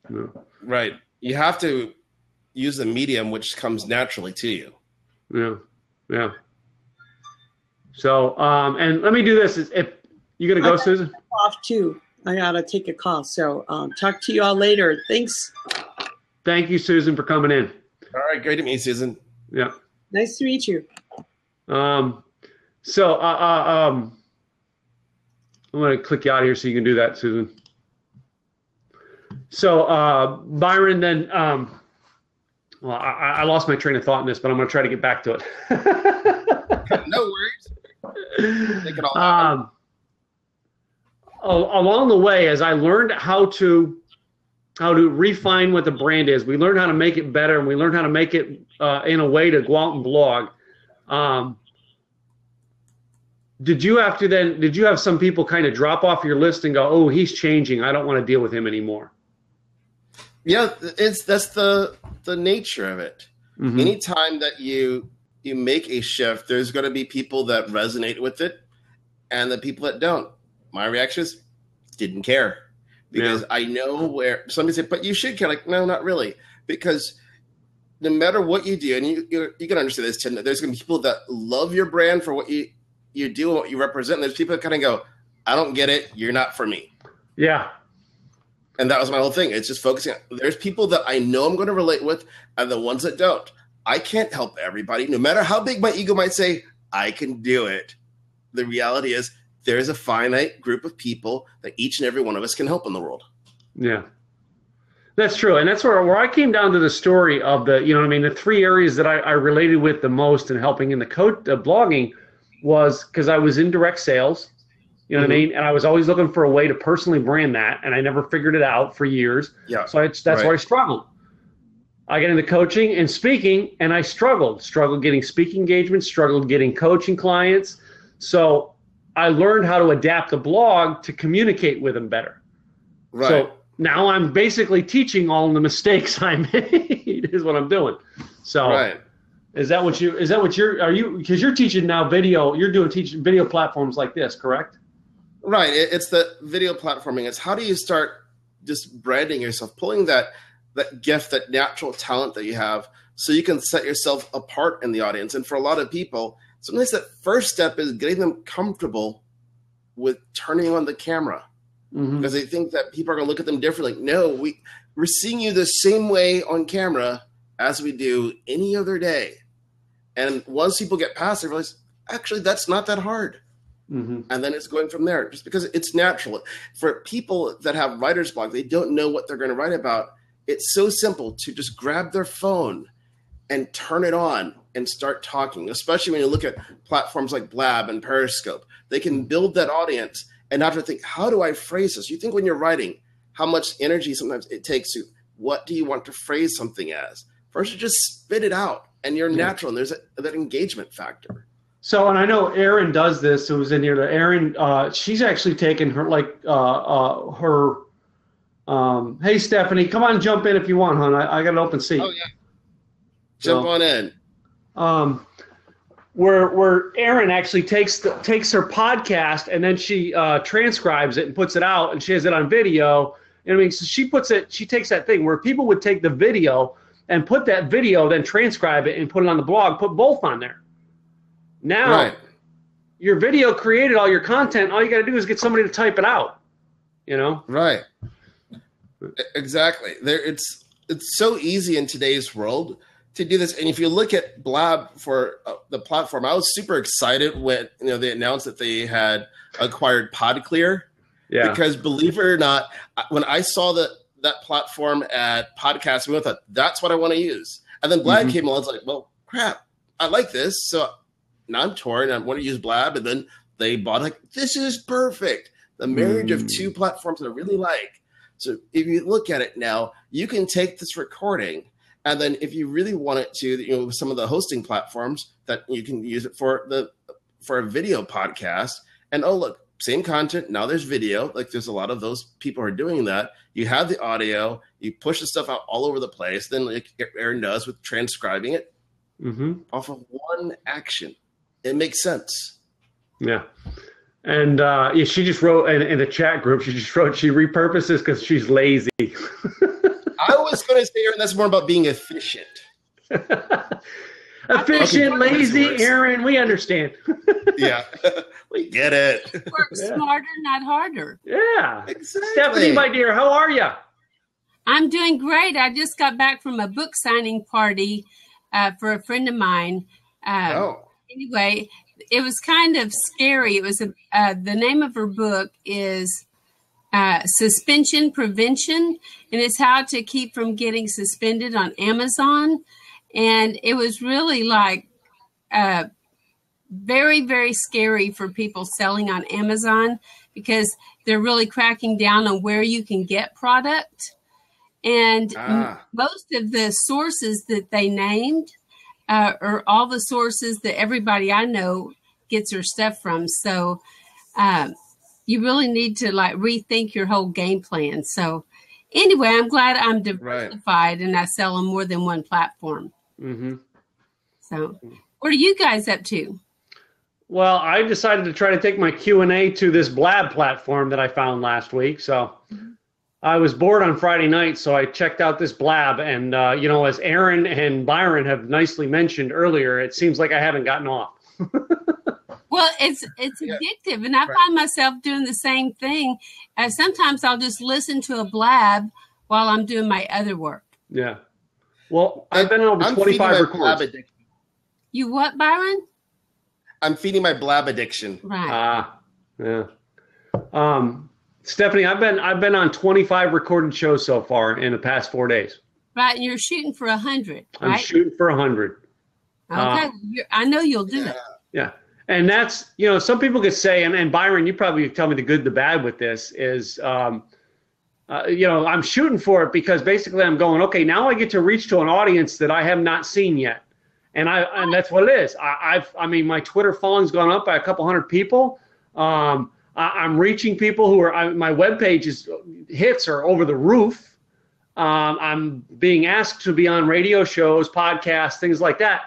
Yeah. Right. You have to use the medium which comes naturally to you. Yeah. Yeah. So, and let me do this. If you gonna go, Susan? Off too. I gotta take a call. So, talk to you all later. Thanks. Thank you, Susan, for coming in. All right, great to meet you, Susan. Yeah. Nice to meet you. I'm going to click you out of here so you can do that, Susan. So, Byron, then, I lost my train of thought in this, but I'm going to try to get back to it. No worries. Take it all out. Along the way, as I learned how to refine what the brand is, we learned how to make it better, and we learned how to make it in a way to go out and blog. Did you have some people kind of drop off your list and go, oh, he's changing, I don't want to deal with him anymore? Yeah, that's the nature of it. Mm-hmm. Anytime that you make a shift, there's going to be people that resonate with it and the people that don't. My reaction is didn't care, because I know where somebody said, but you should care. Like, no, not really, because no matter what you do, and you can understand this, Tim, that there's going to be people that love your brand for what you do and what you represent. And there's people that kind of go, I don't get it. You're not for me. Yeah. And that was my whole thing. It's just focusing on, there's people that I know I'm going to relate with and the ones that don't. I can't help everybody. No matter how big my ego might say, I can do it. The reality is there's a finite group of people that each and every one of us can help in the world. Yeah. That's true. And that's where I came down to the story of the 3 areas that I related with the most in helping in the blogging was because I was in direct sales, you know what I mean? And I was always looking for a way to personally brand that, and I never figured it out for years. Yeah. So that's where I struggled. I got into coaching and speaking, and I struggled getting speaking engagements, struggled getting coaching clients. So I learned how to adapt the blog to communicate with them better. Right. So now I'm basically teaching all the mistakes I made is what I'm doing. So right. Because you're teaching now video, teaching video platforms like this, correct? Right. It's the video platforming. It's how do you start just branding yourself, pulling that gift, that natural talent that you have so you can set yourself apart in the audience. And for a lot of people, sometimes that first step is getting them comfortable with turning on the camera. Because they think that people are going to look at them differently. No, we're seeing you the same way on camera as we do any other day. And once people get past it, they realize, actually, that's not that hard. And then it's going from there, just because it's natural. For people that have writer's block, they don't know what they're going to write about. It's so simple to just grab their phone and turn it on and start talking, especially when you look at platforms like Blab and Periscope. They can build that audience and not to think, how do I phrase this? You think when you're writing, how much energy sometimes it takes to, what do you want to phrase something as? First, you just spit it out, and you're natural, and there's that engagement factor. So, and I know Erin does this, who's in here. Erin, she's actually taken her, hey, Stephanie, come on, jump in if you want, hon. I got an open seat. Oh, yeah. Jump on in. Where Erin actually takes her podcast and then she transcribes it and puts it out, and she has it on video. You know what I mean? So she takes that thing where people would take the video and put that video, then transcribe it and put it on the blog, put both on there. Now, your video created all your content. All you got to do is get somebody to type it out, you know? Right. Exactly. It's so easy in today's world to do this. And if you look at Blab for the platform, I was super excited when they announced that they had acquired PodClear. Yeah. Because believe it or not, when I saw that platform at Podcasting, I thought that's what I want to use. And then Blab came along. I was like, well, crap, I like this. So now I'm torn. I want to use Blab. And then they bought this is perfect. The marriage of two platforms that I really like. So if you look at it now, you can take this recording, and then if you really want it to, some of the hosting platforms that you can use it for a video podcast. And oh, look, same content. Now there's video. Like there's a lot of those people who are doing that. You have the audio. You push the stuff out all over the place. Then like Erin does with transcribing it off of one action. It makes sense. Yeah. And she just wrote in the chat group, she repurposed this because she's lazy. I was going to say, Erin, that's more about being efficient. Efficient, lazy, Erin, we understand. Yeah, we get it. Work smarter, not harder. Yeah. Exactly. Stephanie, my dear, how are you? I'm doing great. I just got back from a book signing party for a friend of mine. Anyway, it was kind of scary. It was the name of her book is Suspension Prevention, and it's how to keep from getting suspended on Amazon. And it was really like very, very scary for people selling on Amazon because they're really cracking down on where you can get product. And most of the sources that they named are all the sources that everybody I know gets their stuff from. So you really need to rethink your whole game plan. So anyway, I'm glad I'm diversified and I sell on more than one platform. So what are you guys up to? Well, I decided to try to take my Q&A to this Blab platform that I found last week. So I was bored on Friday night, so I checked out this Blab. And, as Erin and Byron have nicely mentioned earlier, it seems like I haven't gotten off. Well, it's addictive, and I find myself doing the same thing. Sometimes I'll just listen to a blab while I'm doing my other work. Yeah. Well, I've been over 25 records. You what, Byron? I'm feeding my blab addiction. Right. Yeah. Stephanie, I've been on 25 recorded shows so far in the past 4 days. Right, and you're shooting for 100, right? I'm shooting for 100. Okay, I know you'll do it. Yeah. And that's, some people could say, and Byron, you probably tell me the good, the bad with this is, I'm shooting for it because basically I'm going, okay, now I get to reach to an audience that I have not seen yet. And that's what it is. My Twitter following's gone up by a couple hundred people. I'm reaching people who are, my webpage hits are over the roof. I'm being asked to be on radio shows, podcasts, things like that.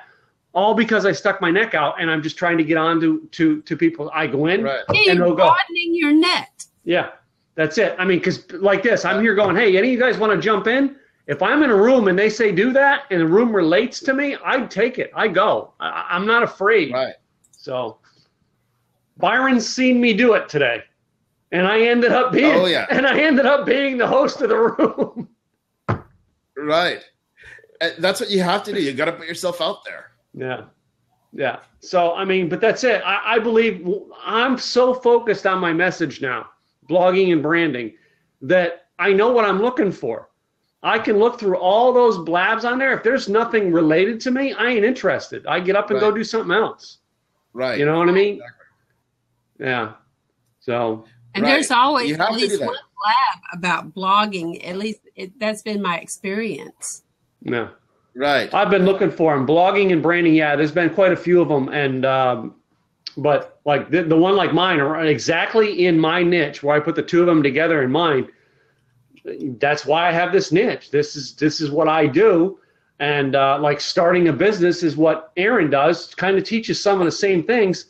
All because I stuck my neck out and I'm just trying to get on to people. I go in and they'll go. Broadening your net. Yeah, that's it. Because like this, I'm here going, hey, any of you guys want to jump in? If I'm in a room and they say do that and the room relates to me, I take it. I go. I'm not afraid. Right. So Byron's seen me do it today. And I ended up being the host of the room. Right. That's what you have to do. You got to put yourself out there. Yeah. So, but that's it. I believe I'm so focused on my message now, blogging and branding, that I know what I'm looking for. I can look through all those blabs on there. If there's nothing related to me, I ain't interested. I get up and go do something else. Right. You know what I mean? Exactly. Yeah. So. And there's always at least one blab about blogging. At least that's been my experience. Yeah. Right. I've been looking for them. Blogging and branding, there's been quite a few of them. And but like the one like mine are exactly in my niche where I put the two of them together in mine. That's why I have this niche. This is what I do. And like starting a business is what Erin does. Kind of teaches some of the same things,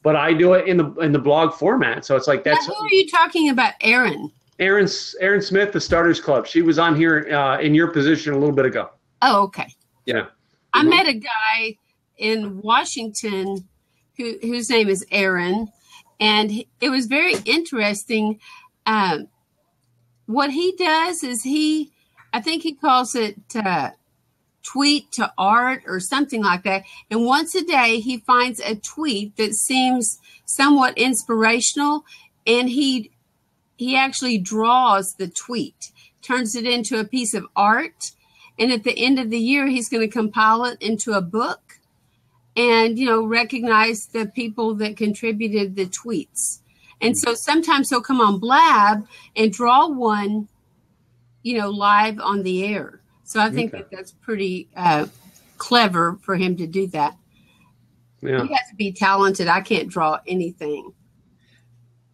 but I do it in the blog format. So it's like that's. Now, who are you talking about, Erin? Erin Smith, the Starters Club. She was on here in your position a little bit ago. Oh, okay. Yeah. I met a guy in Washington whose name is Erin, and it was very interesting. What he does is I think he calls it tweet to art or something like that. And once a day, he finds a tweet that seems somewhat inspirational, and he actually draws the tweet, turns it into a piece of art. And at the end of the year, he's going to compile it into a book and, recognize the people that contributed the tweets. And so sometimes he'll come on Blab and draw one, live on the air. So I think that's pretty clever for him to do that. Yeah. You have to be talented. I can't draw anything.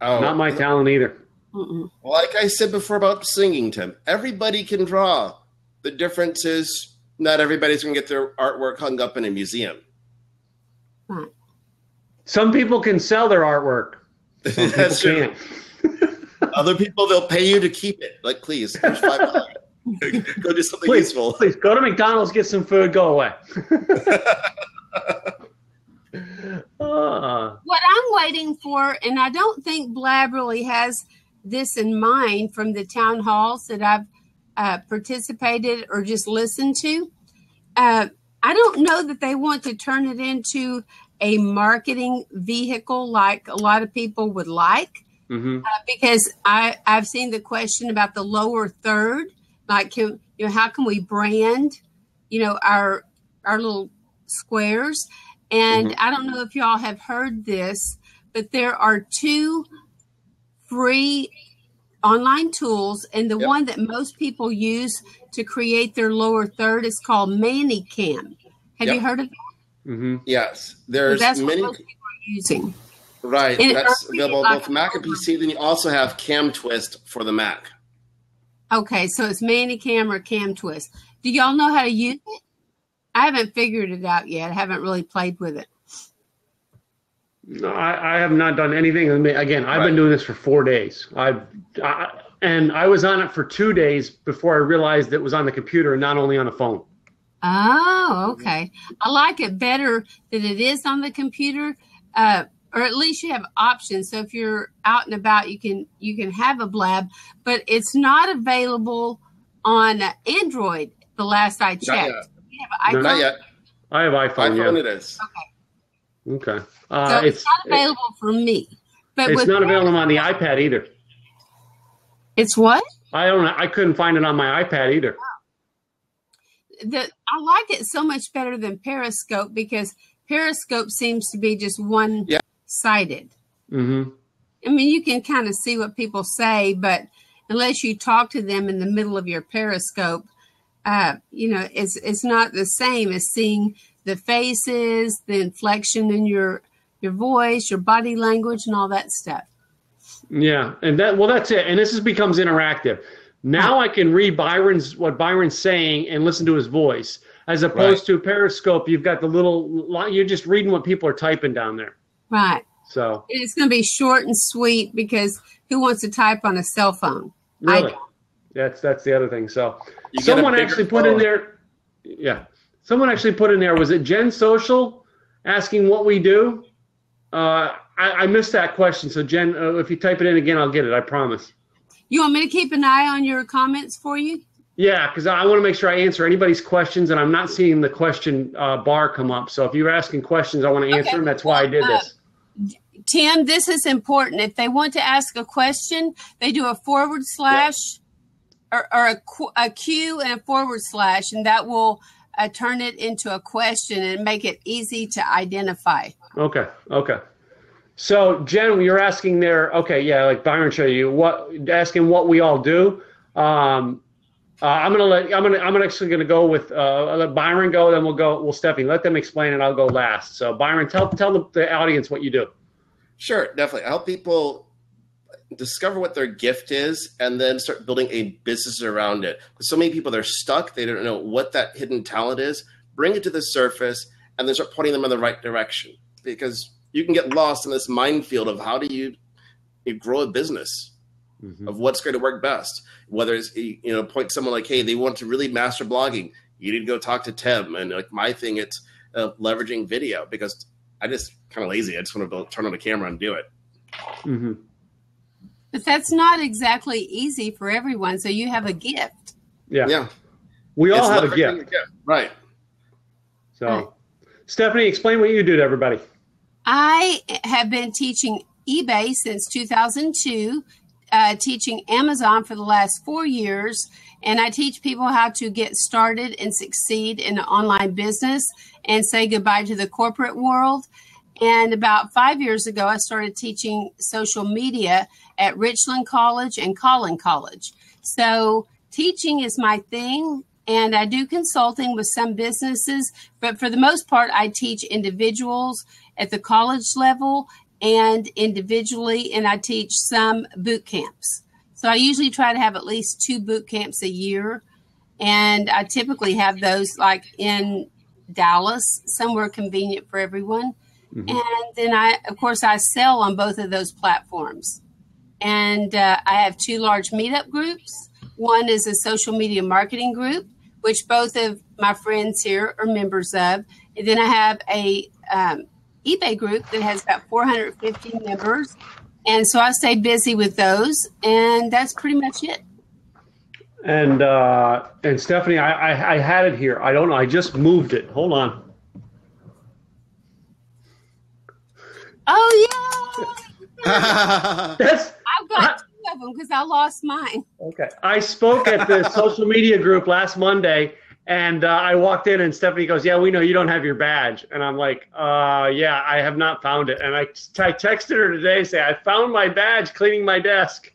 Oh, not my talent either. Mm-mm. Like I said before about singing, Tim, everybody can draw. The difference is not everybody's going to get their artwork hung up in a museum. Right. Some people can sell their artwork. That's true. Other people, they'll pay you to keep it. Like, please, here's $5. Go do something useful. Please, go to McDonald's, get some food, go away. What I'm waiting for, and I don't think Blab really has this in mind from the town halls that I've participated or just listened to. I don't know that they want to turn it into a marketing vehicle like a lot of people would like, because I've seen the question about the lower third, like how can we brand, our little squares, and I don't know if y'all have heard this, but there are 2 free online tools, and the one that most people use to create their lower third is called ManyCam. Have you heard of that? Yes, there's that's many what most people are using. Right, and that's available both Mac and PC. Then you also have Cam Twist for the Mac. Okay, so it's ManyCam or Cam Twist. Do y'all know how to use it? I haven't figured it out yet. I haven't really played with it. No, I have not done anything. Again, I've been doing this for 4 days. And I was on it for 2 days before I realized it was on the computer and not only on the phone. Oh, okay. I like it better that it is on the computer or at least you have options. So if you're out and about, you can have a blab, but it's not available on Android. The last I checked. You have an iPhone? Not yet. I have iPhone. It is. Okay. Okay. So it's not available for me. But it's not available on the iPad either. It's what? I couldn't find it on my iPad either. I like it so much better than Periscope because Periscope seems to be just one-sided. Mm-hmm. I mean, you can kind of see what people say, but unless you talk to them in the middle of your Periscope, it's not the same as seeing the faces, the inflection in your voice, your body language, and all that stuff. Yeah, and that's it. And this becomes interactive. Now I can read what Byron's saying and listen to his voice, as opposed to Periscope. You've got the you're just reading what people are typing down there. Right. So it's going to be short and sweet because who wants to type on a cell phone? Really, that's the other thing. So someone actually put in there. Yeah, someone actually put in there. Was it Jen Social asking what we do? I missed that question. So Jen, if you type it in again, I'll get it. I promise. You want me to keep an eye on your comments for you? Yeah, because I want to make sure I answer anybody's questions, and I'm not seeing the question bar come up. So if you're asking questions, I want to answer them. That's why I did this. Tim, this is important. If they want to ask a question, they do a / or a Q and a /, and that will turn it into a question and make it easy to identify. Okay. So Jen, you're asking there. Okay, yeah, like Byron showed you asking what we all do. I'm actually gonna go with let Byron go, then we'll Stephanie. Let them explain it. I'll go last. So Byron, tell the audience what you do. Sure, definitely. I help people discover what their gift is and then start building a business around it. So many people, they're stuck. They don't know what that hidden talent is. Bring it to the surface and then start pointing them in the right direction, because you can get lost in this minefield of how do you grow a business, of what's going to work best. Whether it's, point someone like, hey, they want to really master blogging. You need to go talk to Tim. And like my thing, it's leveraging video, because I just kind of lazy. I just want to turn on the camera and do it. Mm-hmm. But that's not exactly easy for everyone. So you have a gift. Yeah. We all have a gift. Right. So, Stephanie, explain what you do to everybody. I have been teaching eBay since 2002, teaching Amazon for the last 4 years, and I teach people how to get started and succeed in an online business and say goodbye to the corporate world. And about 5 years ago, I started teaching social media at Richland College and Collin College. So teaching is my thing, and I do consulting with some businesses, but for the most part, I teach individuals at the college level and individually, and I teach some boot camps. So I usually try to have at least 2 boot camps a year, and I typically have those like in Dallas, somewhere convenient for everyone. Mm-hmm. And then I sell on both of those platforms. And I have 2 large meetup groups. One is a social media marketing group, which both of my friends here are members of. And then I have a eBay group that has about 450 members. And so I stay busy with those. And that's pretty much it. And Stephanie, I had it here. I don't know. I just moved it. Hold on. Oh, yeah. I've got 2 of them because I lost mine. Okay. I spoke at the social media group last Monday, and I walked in, and Stephanie goes, yeah, we know you don't have your badge. And I'm like, yeah, I have not found it. And I texted her today, say, I found my badge cleaning my desk.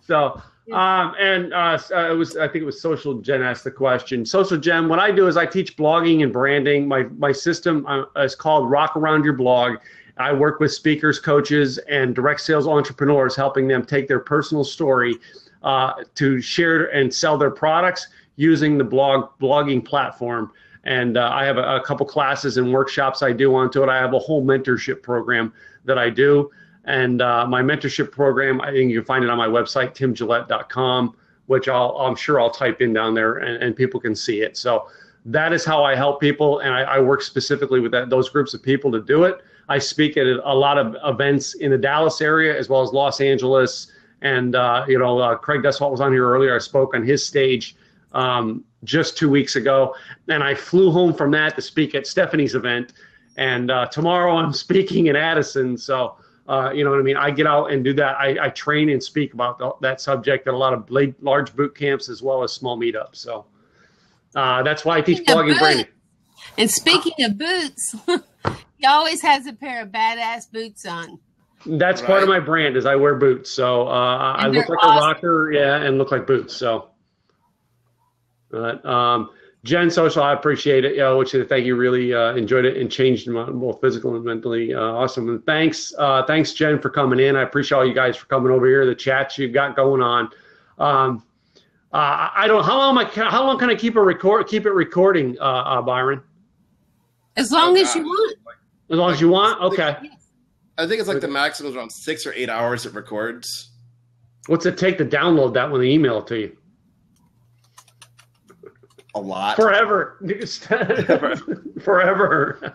So, I think it was Social Jen asked the question. Social Jen, what I do is I teach blogging and branding. My system is called Rock Around Your Blog. I work with speakers, coaches, and direct sales entrepreneurs, helping them take their personal story to share and sell their products using the blogging platform. And I have a couple classes and workshops I do onto it. I have a whole mentorship program that I do. And my mentorship program, I think you can find it on my website, timgillette.com, which I'm sure I'll type in down there and people can see it. So that is how I help people, and I work specifically with those groups of people to do it. I speak at a lot of events in the Dallas area as well as Los Angeles. And, Craig Duswalt was on here earlier. I spoke on his stage just 2 weeks ago. And I flew home from that to speak at Stephanie's event. And tomorrow I'm speaking in Addison. So, you know what I mean? I get out and do that. I train and speak about that subject at a lot of large boot camps as well as small meetups. So that's why I teach blogging branding. And speaking of boots, he always has a pair of badass boots on. That's part of my brand is I wear boots. So I look like a rocker, and look like boots. So, Jen Social, I appreciate it. I want you to thank you. Really enjoyed it and changed both physical and mentally. Awesome. And thanks, Jen, for coming in. I appreciate all you guys for coming over here. The chats you've got going on. I don't. How long can I keep it recording, Byron? As long as you want. As long as you want? Okay. I think it's like the maximum is around 6 or 8 hours it records. What's it take to download that when they email it to you? A lot. Forever. Forever.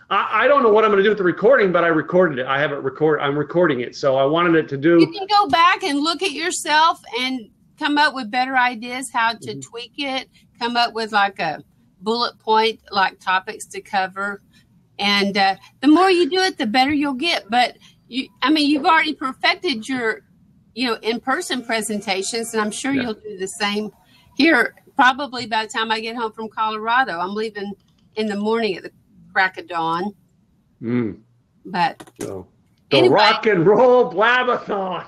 I don't know what I'm going to do with the recording, but I recorded it. I have it recorded. I'm recording it. So I wanted it to do. You can go back and look at yourself and come up with better ideas how to tweak it, come up with like a bullet point, like topics to cover. And the more you do it, the better you'll get. But you've already perfected your, in-person presentations, and I'm sure you'll do the same here. Probably by the time I get home from Colorado, I'm leaving in the morning at the crack of dawn. But the anyway. rock and roll blabathon.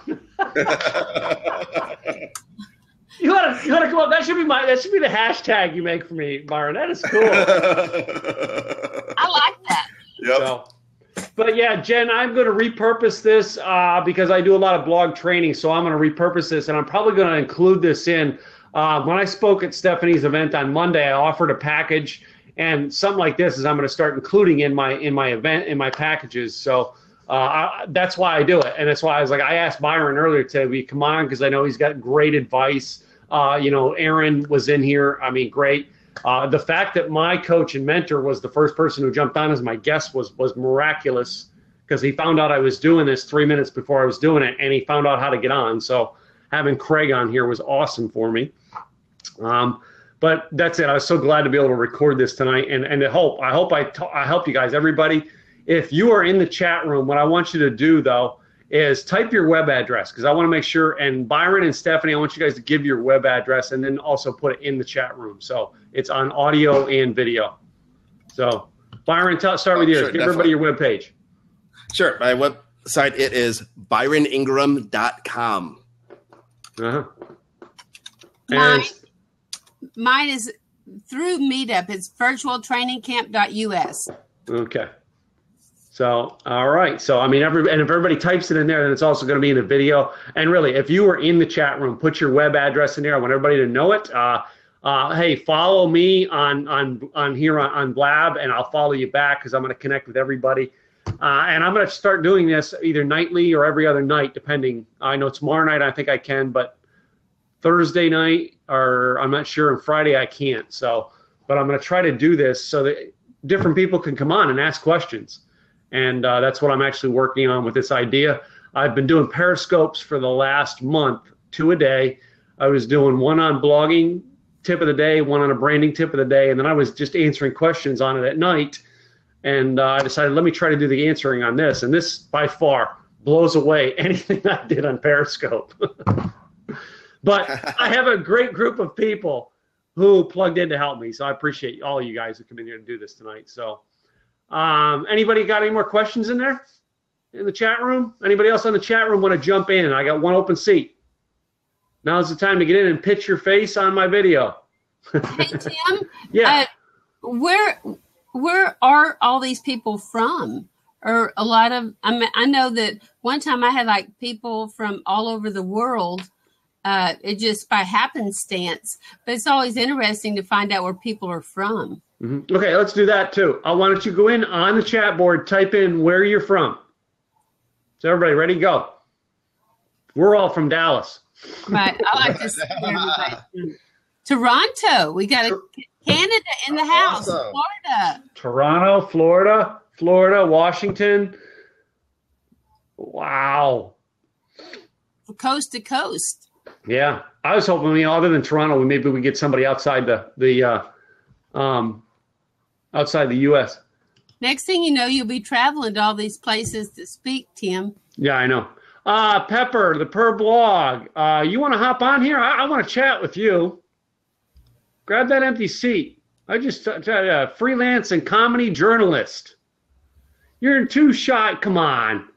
You gotta come up. That should be the hashtag you make for me, Byron. That is cool. I like that. Yep. So, but yeah, Jen, I'm going to repurpose this because I do a lot of blog training. So I'm going to repurpose this, and I'm probably going to include this in. When I spoke at Stephanie's event on Monday, I offered a package, and something like this is I'm going to start including in my event, in my packages. So that's why I do it, and that's why I asked Byron earlier to come on because I know he's got great advice. Erin was in here. I mean, great. The fact that my coach and mentor was the first person who jumped on as my guest was miraculous because he found out I was doing this 3 minutes before I was doing it, and he found out how to get on. So having Craig on here was awesome for me. But that's it. I was so glad to be able to record this tonight, and I hope I helped you guys. Everybody, if you are in the chat room, what I want you to do though is type your web address because I want to make sure. And Byron and Stephanie, I want you guys to give your web address and then also put it in the chat room so it's on audio and video. So Byron, start with yours. Sure, give everybody your web page. Sure. My website, it is byroningram.com. Mine is through Meetup. It's virtualtrainingcamp.us. Okay. So, all right. So, I mean, if everybody types it in there, then it's also going to be in the video. And really, if you were in the chat room, put your web address in there. I want everybody to know it. Hey, follow me on here on Blab, and I'll follow you back because I'm going to connect with everybody. And I'm going to start doing this either nightly or every other night, depending. I know tomorrow night I think I can, but Thursday night or I'm not sure, and Friday I can't. So, but I'm going to try to do this so that different people can come on and ask questions. And that's what I'm actually working on with this idea. I've been doing Periscopes for the last month, 2 a day. I was doing one on blogging tip of the day, one on a branding tip of the day, and then I was just answering questions on it at night. And I decided, let me try to do the answering on this. And this, by far, blows away anything I did on Periscope. But I have a great group of people who plugged in to help me. So I appreciate all you guys who come in here to do this tonight. So anybody got any more questions in there in the chat room? Anybody else on the chat room want to jump in? I got one open seat. Now's the time to get in and pitch your face on my video. Hey, Tim. Yeah. Where are all these people from? Or a lot of, I know that one time I had like people from all over the world. It just by happenstance, but it's always interesting to find out where people are from. Mm-hmm. Okay, let's do that too. Why don't you go in on the chat board, type in where you're from. So everybody ready? Go. We're all from Dallas. Right. I like to see everybody. Toronto. We got Canada in the house. Awesome. Florida. Toronto, Florida, Washington. Wow. Coast to coast. Yeah, I was hoping, other than Toronto, maybe we get somebody outside the U.S. Next thing you know, you'll be traveling to all these places to speak, Tim. Yeah, I know. Pepper, the Per Blog. You want to hop on here? I want to chat with you. Grab that empty seat. I just freelance and comedy journalist. You're too shy. Come on.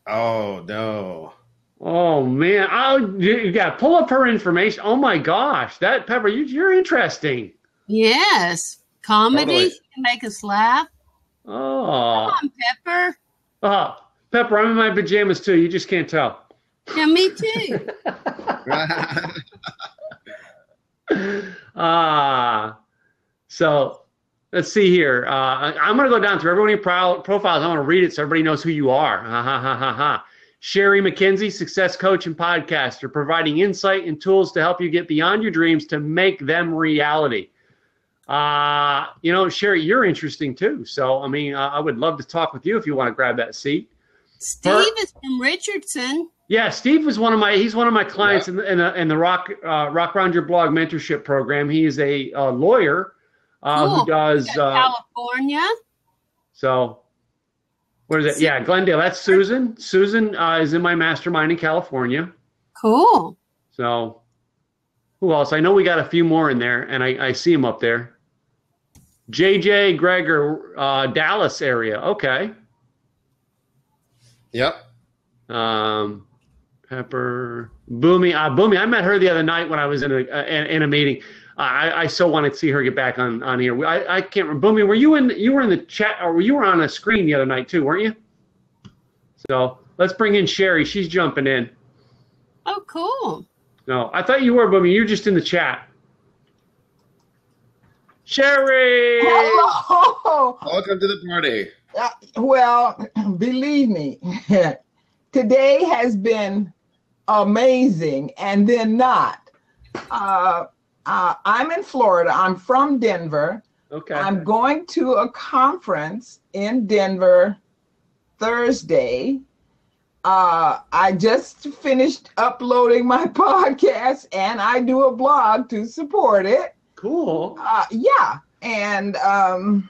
Oh, no. Oh, man. You got to pull up her information. Oh, my gosh. That Pepper, you're interesting. Yes. Comedy. Totally. She can make us laugh. Oh. Come on, Pepper. Pepper, I'm in my pajamas, too. You just can't tell. Yeah, me too. So let's see here. I'm going to go down through everybody's profiles. I want to read it so everybody knows who you are. Sherry McKenzie, success coach and podcaster, providing insight and tools to help you get beyond your dreams to make them reality. Sherry, you're interesting too. So, I would love to talk with you if you want to grab that seat. Steve is from Richardson. Yeah, Steve was one of my clients in the Rock Around Your Blog mentorship program. He is a lawyer who does California. So, what is it? Yeah, Glendale. That's Susan. Susan is in my mastermind in California. Cool. So, who else? I know we got a few more in there, and I see them up there. JJ Gregor, Dallas area. Okay. Yep. Pepper, Boomy. Boomy, I met her the other night when I was in a meeting. I so wanted to see her get back on here. I can't remember. Boomy, you were in the chat, or you were on a screen the other night too, weren't you? So let's bring in Sherry. She's jumping in. Oh, cool. No, I thought you were, Boomy. You're just in the chat. Sherry! Hello! Welcome to the party. Well, believe me, today has been amazing, and then not. I'm in Florida. I'm from Denver. Okay. I'm going to a conference in Denver Thursday. I just finished uploading my podcast, and I do a blog to support it. Cool. Yeah, and I'm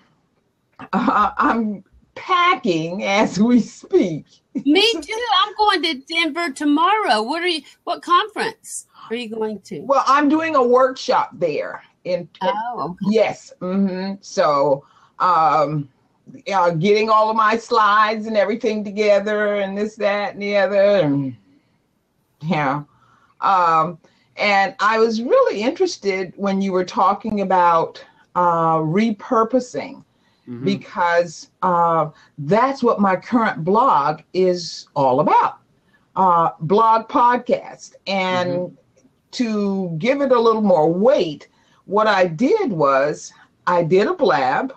packing as we speak. Me too. I'm going to Denver tomorrow. What conference are you going to? Well, I'm doing a workshop there. Okay. Yes. Mm-hmm. So, getting all of my slides and everything together, and this, that, and the other. And, yeah. And I was really interested when you were talking about repurposing, because that's what my current blog is all about, blog podcast. And to give it a little more weight, what I did was I did a blab.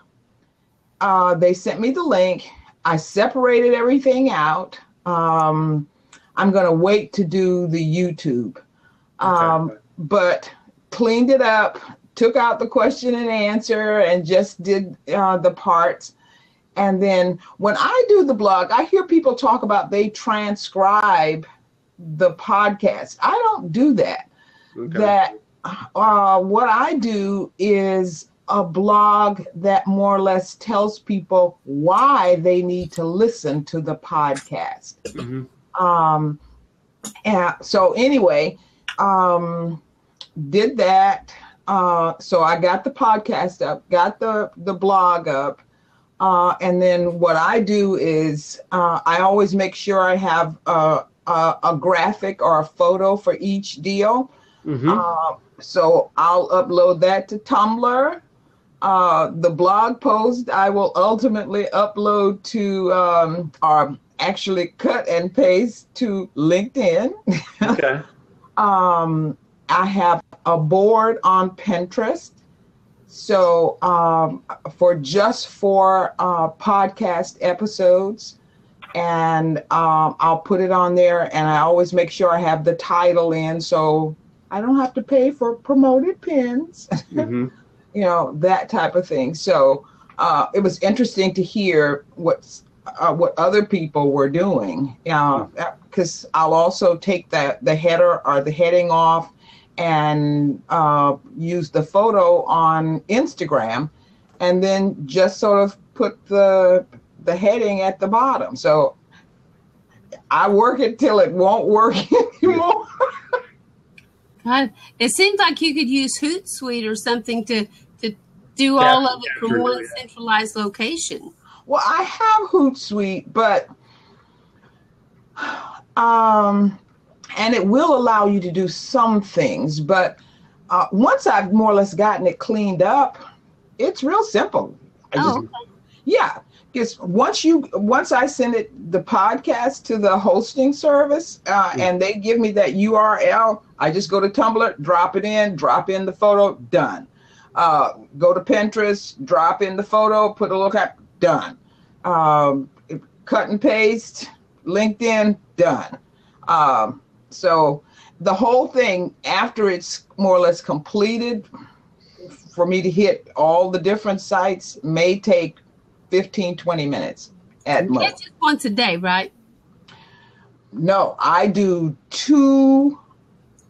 They sent me the link. I separated everything out. I'm going to wait to do the YouTube. But cleaned it up, took out the question and answer, and just did the parts. And then when I do the blog, I hear people talk about they transcribe the podcast. I don't do that. Okay. That what I do is a blog that more or less tells people why they need to listen to the podcast. And so anyway, did that. So I got the podcast up, got the blog up. And then what I do is I always make sure I have a graphic or a photo for each deal. So I'll upload that to Tumblr. The blog post I will ultimately upload to, or actually cut and paste to LinkedIn. Okay. I have a board on Pinterest. So for podcast episodes, and I'll put it on there, and I always make sure I have the title in so I don't have to pay for promoted pins. Mm-hmm. You know, that type of thing. So it was interesting to hear what other people were doing, because I'll also take the header or the heading off and use the photo on Instagram, and then just sort of put the heading at the bottom. So I work it till it won't work anymore. God, it seems like you could use Hootsuite or something to do all of it from one centralized location. Well, I have Hootsuite, but and it will allow you to do some things, but once I've more or less gotten it cleaned up, it's real simple. Yeah, because once I send the podcast to the hosting service, and they give me that URL, I just go to Tumblr, drop in the photo, done. Go to Pinterest, drop in the photo, put a little cap, done. Cut and paste, LinkedIn, done. So the whole thing, after it's more or less completed, for me to hit all the different sites may take 15, 20 minutes at most. That's just once a day, right? No, I do 2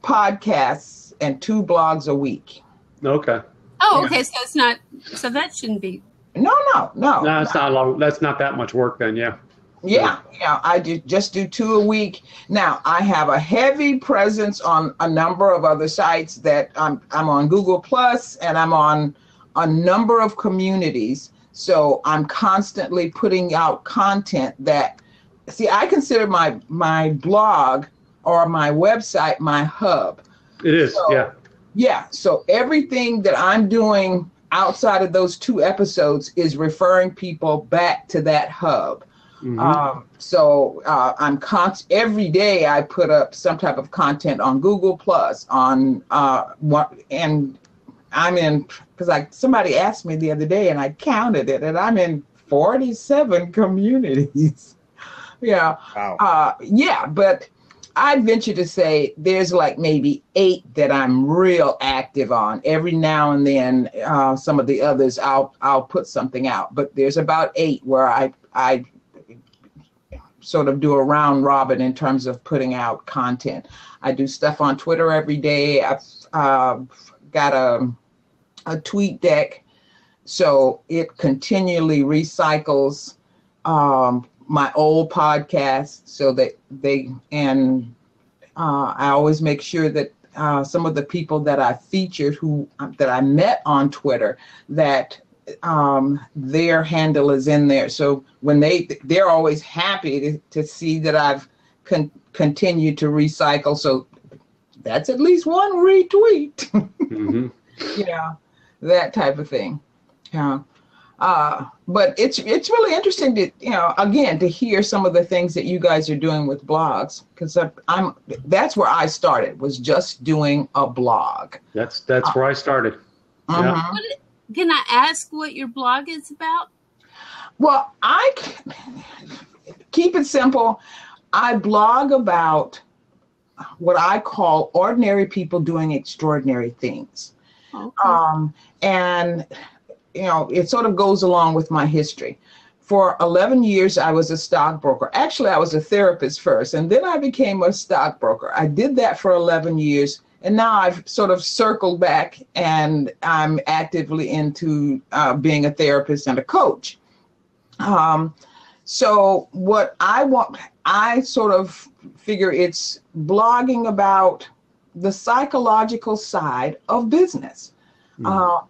podcasts and 2 blogs a week. Okay. Oh, okay. So it's not. So that shouldn't be. No. No, it's not long. That's not that much work then. Yeah. Yeah. I just do 2 a week. Now I have a heavy presence on a number of other sites that I'm on Google Plus, and I'm on a number of communities. So I'm constantly putting out content that, see, I consider my blog or my website my hub. It is. So, yeah. So everything that I'm doing outside of those 2 episodes is referring people back to that hub. Mm-hmm. So I'm every day I put up some type of content on Google Plus, on and I'm in, because somebody asked me the other day and I counted it, and I'm in 47 communities. Yeah. Wow. Yeah, but I'd venture to say there's like maybe 8 that I'm real active on. Every now and then, some of the others I'll put something out, but there's about 8 where I sort of do a round robin in terms of putting out content. I do stuff on Twitter every day. I've got a tweet deck, so it continually recycles my old podcasts, so that I always make sure that some of the people that I featured that I met on Twitter, that their handle is in there. So when they're always happy to see that I've continued to recycle. So that's at least 1 retweet. Mm-hmm. Yeah, that type of thing. Yeah. But it's really interesting to, again, to hear some of the things that you guys are doing with blogs, because that's where I started, was just doing a blog. That's where I started. Yeah. Can I ask what your blog is about? Well, I keep it simple. I blog about what I call ordinary people doing extraordinary things. Okay. And it sort of goes along with my history. For 11 years, I was a stockbroker. Actually, I was a therapist first, and then I became a stockbroker. I did that for 11 years, and now I've sort of circled back, and I'm actively into being a therapist and a coach. So what I sort of figure it's blogging about the psychological side of business.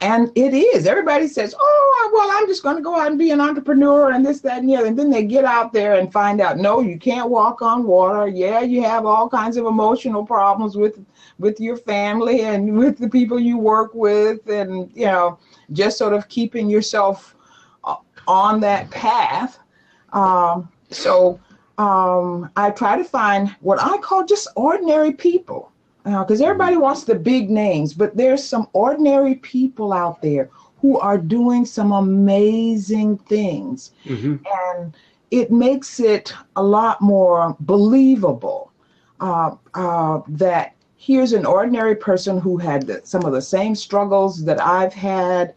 And it is. Everybody says, oh, well, I'm just going to go out and be an entrepreneur and this, that, and the other. And then they get out there and find out, no, you can't walk on water. Yeah, you have all kinds of emotional problems with your family and with the people you work with, and, just sort of keeping yourself on that path. So I try to find what I call just ordinary people. Because everybody wants the big names, but there's some ordinary people out there who are doing some amazing things. Mm-hmm. And it makes it a lot more believable that here's an ordinary person who had some of the same struggles that I've had,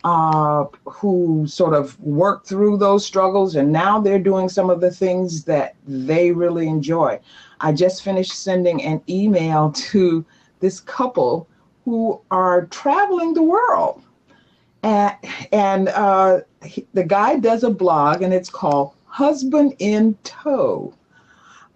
who sort of worked through those struggles, and now they're doing some of the things that they really enjoy. I just finished sending an email to this couple who are traveling the world. And the guy does a blog, and it's called Husband in Tow.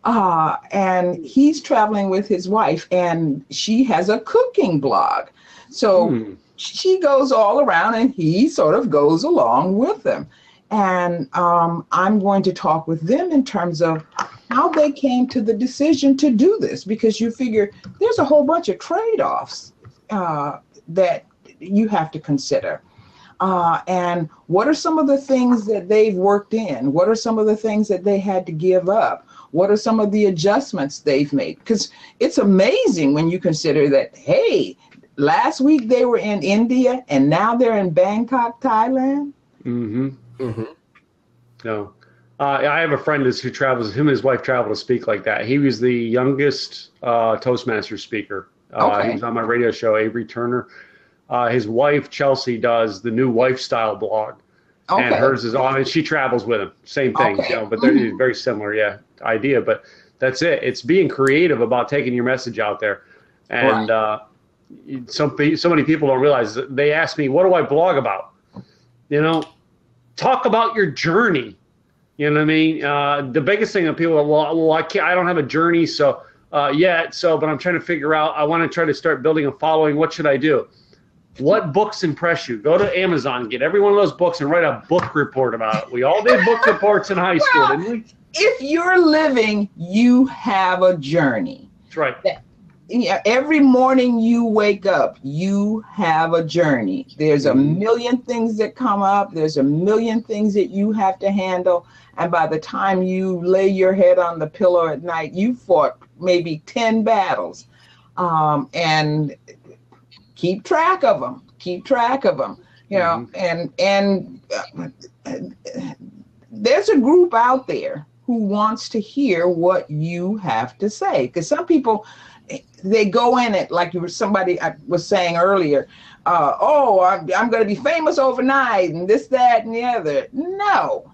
And he's traveling with his wife, and she has a cooking blog. So she goes all around, and he sort of goes along with them. And I'm going to talk with them in terms of how they came to the decision to do this, because you figure there's a whole bunch of trade-offs that you have to consider. And what are some of the things that they've worked in? What are some of the things that they had to give up? What are some of the adjustments they've made? Because it's amazing when you consider that, hey, last week they were in India and now they're in Bangkok, Thailand. No. I have a friend who travels, him and his wife travel to speak like that. He was the youngest Toastmaster speaker. He was on my radio show, Avery Turner. His wife, Chelsea, does the new Lifestyle blog. And hers is on, and she travels with him. Same thing, you know, but they're very similar, idea. But that's it. It's being creative about taking your message out there. And so many people don't realize that. They ask me, what do I blog about? You know, talk about your journey. You know what I mean? The biggest thing that people are, well, I don't have a journey yet. But I'm trying to figure out, I want to try to start building a following. What should I do? What books impress you? Go to Amazon, get every one of those books and write a book report about it. We all did book reports in high school, didn't we? If you're living, you have a journey. That's right. Every morning you wake up, you have a journey. There's a million things that come up. There's a million things that you have to handle. And by the time you lay your head on the pillow at night, you fought maybe 10 battles. And keep track of them. You know, and there's a group out there who wants to hear what you have to say. Because some people, they go in it like somebody I was saying earlier, I'm going to be famous overnight and this, that, and the other. No,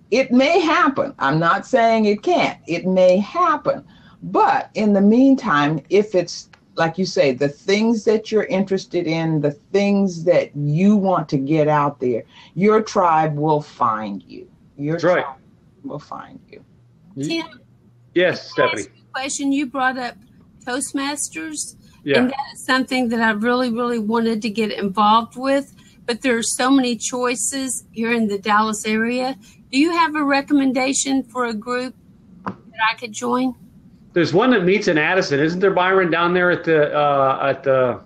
it may happen. I'm not saying it can't. It may happen. But in the meantime, if it's, like you say, the things that you're interested in, the things that you want to get out there, your tribe will find you. Your tribe will find you. Tim? Yes, Stephanie. Question, you brought up Toastmasters, Yeah. and that is something that I really, really wanted to get involved with, but there are so many choices here in the Dallas area. Do you have a recommendation for a group that I could join? There's one that meets in Addison, isn't there, Byron, down there at the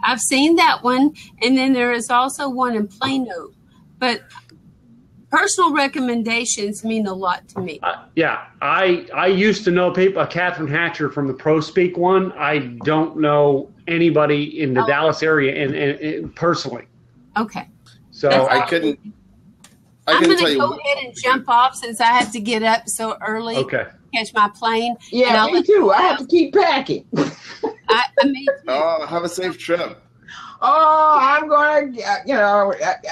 I've seen that one, and then there is also one in Plano. But personal recommendations mean a lot to me. I used to know people, Catherine Hatcher from the Pro Speak one. I don't know anybody in the Dallas area and personally. Okay. So I couldn't. I'm going to go ahead and jump off since I have to get up so early. Okay. Catch my plane. Yeah, me too. I have to keep packing. I mean, have a safe trip. I'm going to,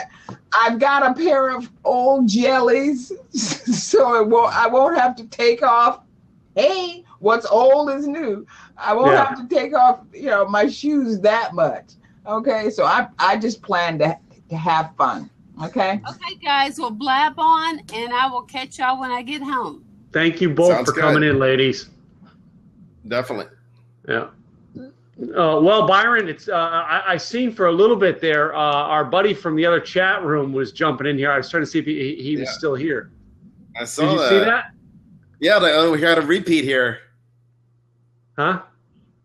I've got a pair of old jellies, so I won't have to take off. Hey, what's old is new. I won't have to take off, my shoes that much. Okay, so I just plan to have fun. Okay. Okay, guys, we'll blab on, and I will catch y'all when I get home. Thank you both for coming in, ladies. Definitely. Yeah. Well, Byron, it's I seen for a little bit there. Our buddy from the other chat room was jumping in here. I was trying to see if he was still here. I saw Did you see that? Yeah, we had a repeat here. Huh?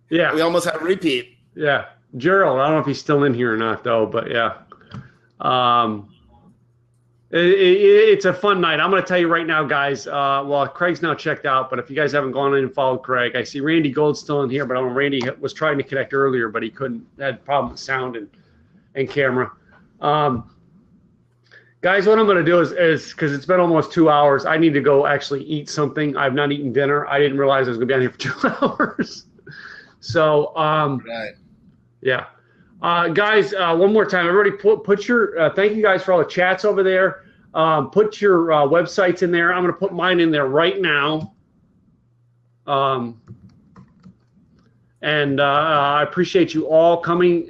Yeah. We almost had a repeat. Yeah. Gerald, I don't know if he's still in here or not, though, but yeah. It's a fun night. I'm going to tell you right now, guys. Well, Craig's now checked out, but if you guys haven't gone in and followed Craig, I see Randy Gold still in here, but I know Randy was trying to connect earlier, but he couldn't. Had a problem with sound and camera. Guys, what I'm going to do is because it's been almost 2 hours, I need to go actually eat something. I've not eaten dinner. I didn't realize I was going to be on here for 2 hours. So, Right. yeah. Guys, one more time, everybody put your, thank you guys for all the chats over there. Put your websites in there. I'm going to put mine in there right now. And I appreciate you all coming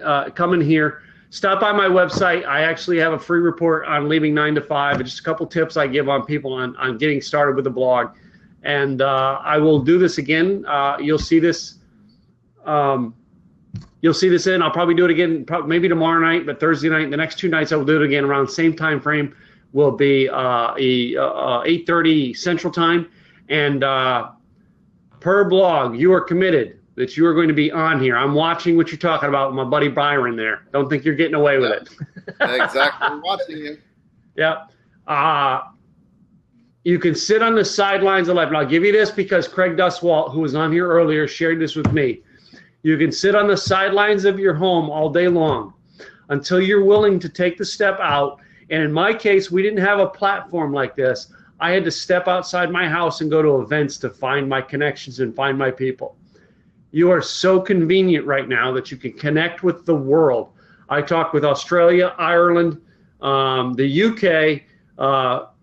here. Stop by my website. I actually have a free report on leaving 9 to 5. Just a couple tips I give on people on getting started with the blog. And I will do this again. You'll see this. You'll see this in. I'll probably do it again, maybe tomorrow night, but Thursday night. The next 2 nights I will do it again around the same time frame. Will be 8:30 Central Time. And per blog, you are committed that you are going to be on here. I'm watching what you're talking about with my buddy Byron there. Don't think you're getting away with it. Exactly. I'm watching you. Yeah. You can sit on the sidelines of life. And I'll give you this because Craig Duswalt, who was on here earlier, shared this with me. You can sit on the sidelines of your home all day long until you're willing to take the step out. And in my case, we didn't have a platform like this. I had to step outside my house and go to events to find my connections and find my people. You are so convenient right now that you can connect with the world. I talk with Australia, Ireland, the UK, all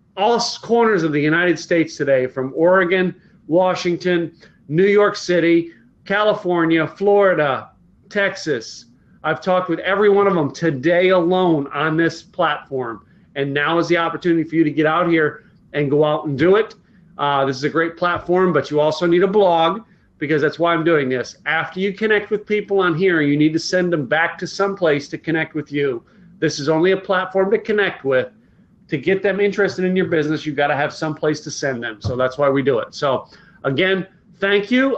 corners of the United States today, from Oregon, Washington, New York City, California, Florida, Texas. I've talked with every one of them today alone on this platform. And now is the opportunity for you to get out here and go out and do it. This is a great platform, but you also need a blog, because that's why I'm doing this. After you connect with people on here, you need to send them back to some place to connect with you. This is only a platform to connect with. To get them interested in your business, you've got to have some place to send them. So that's why we do it. So again, thank you.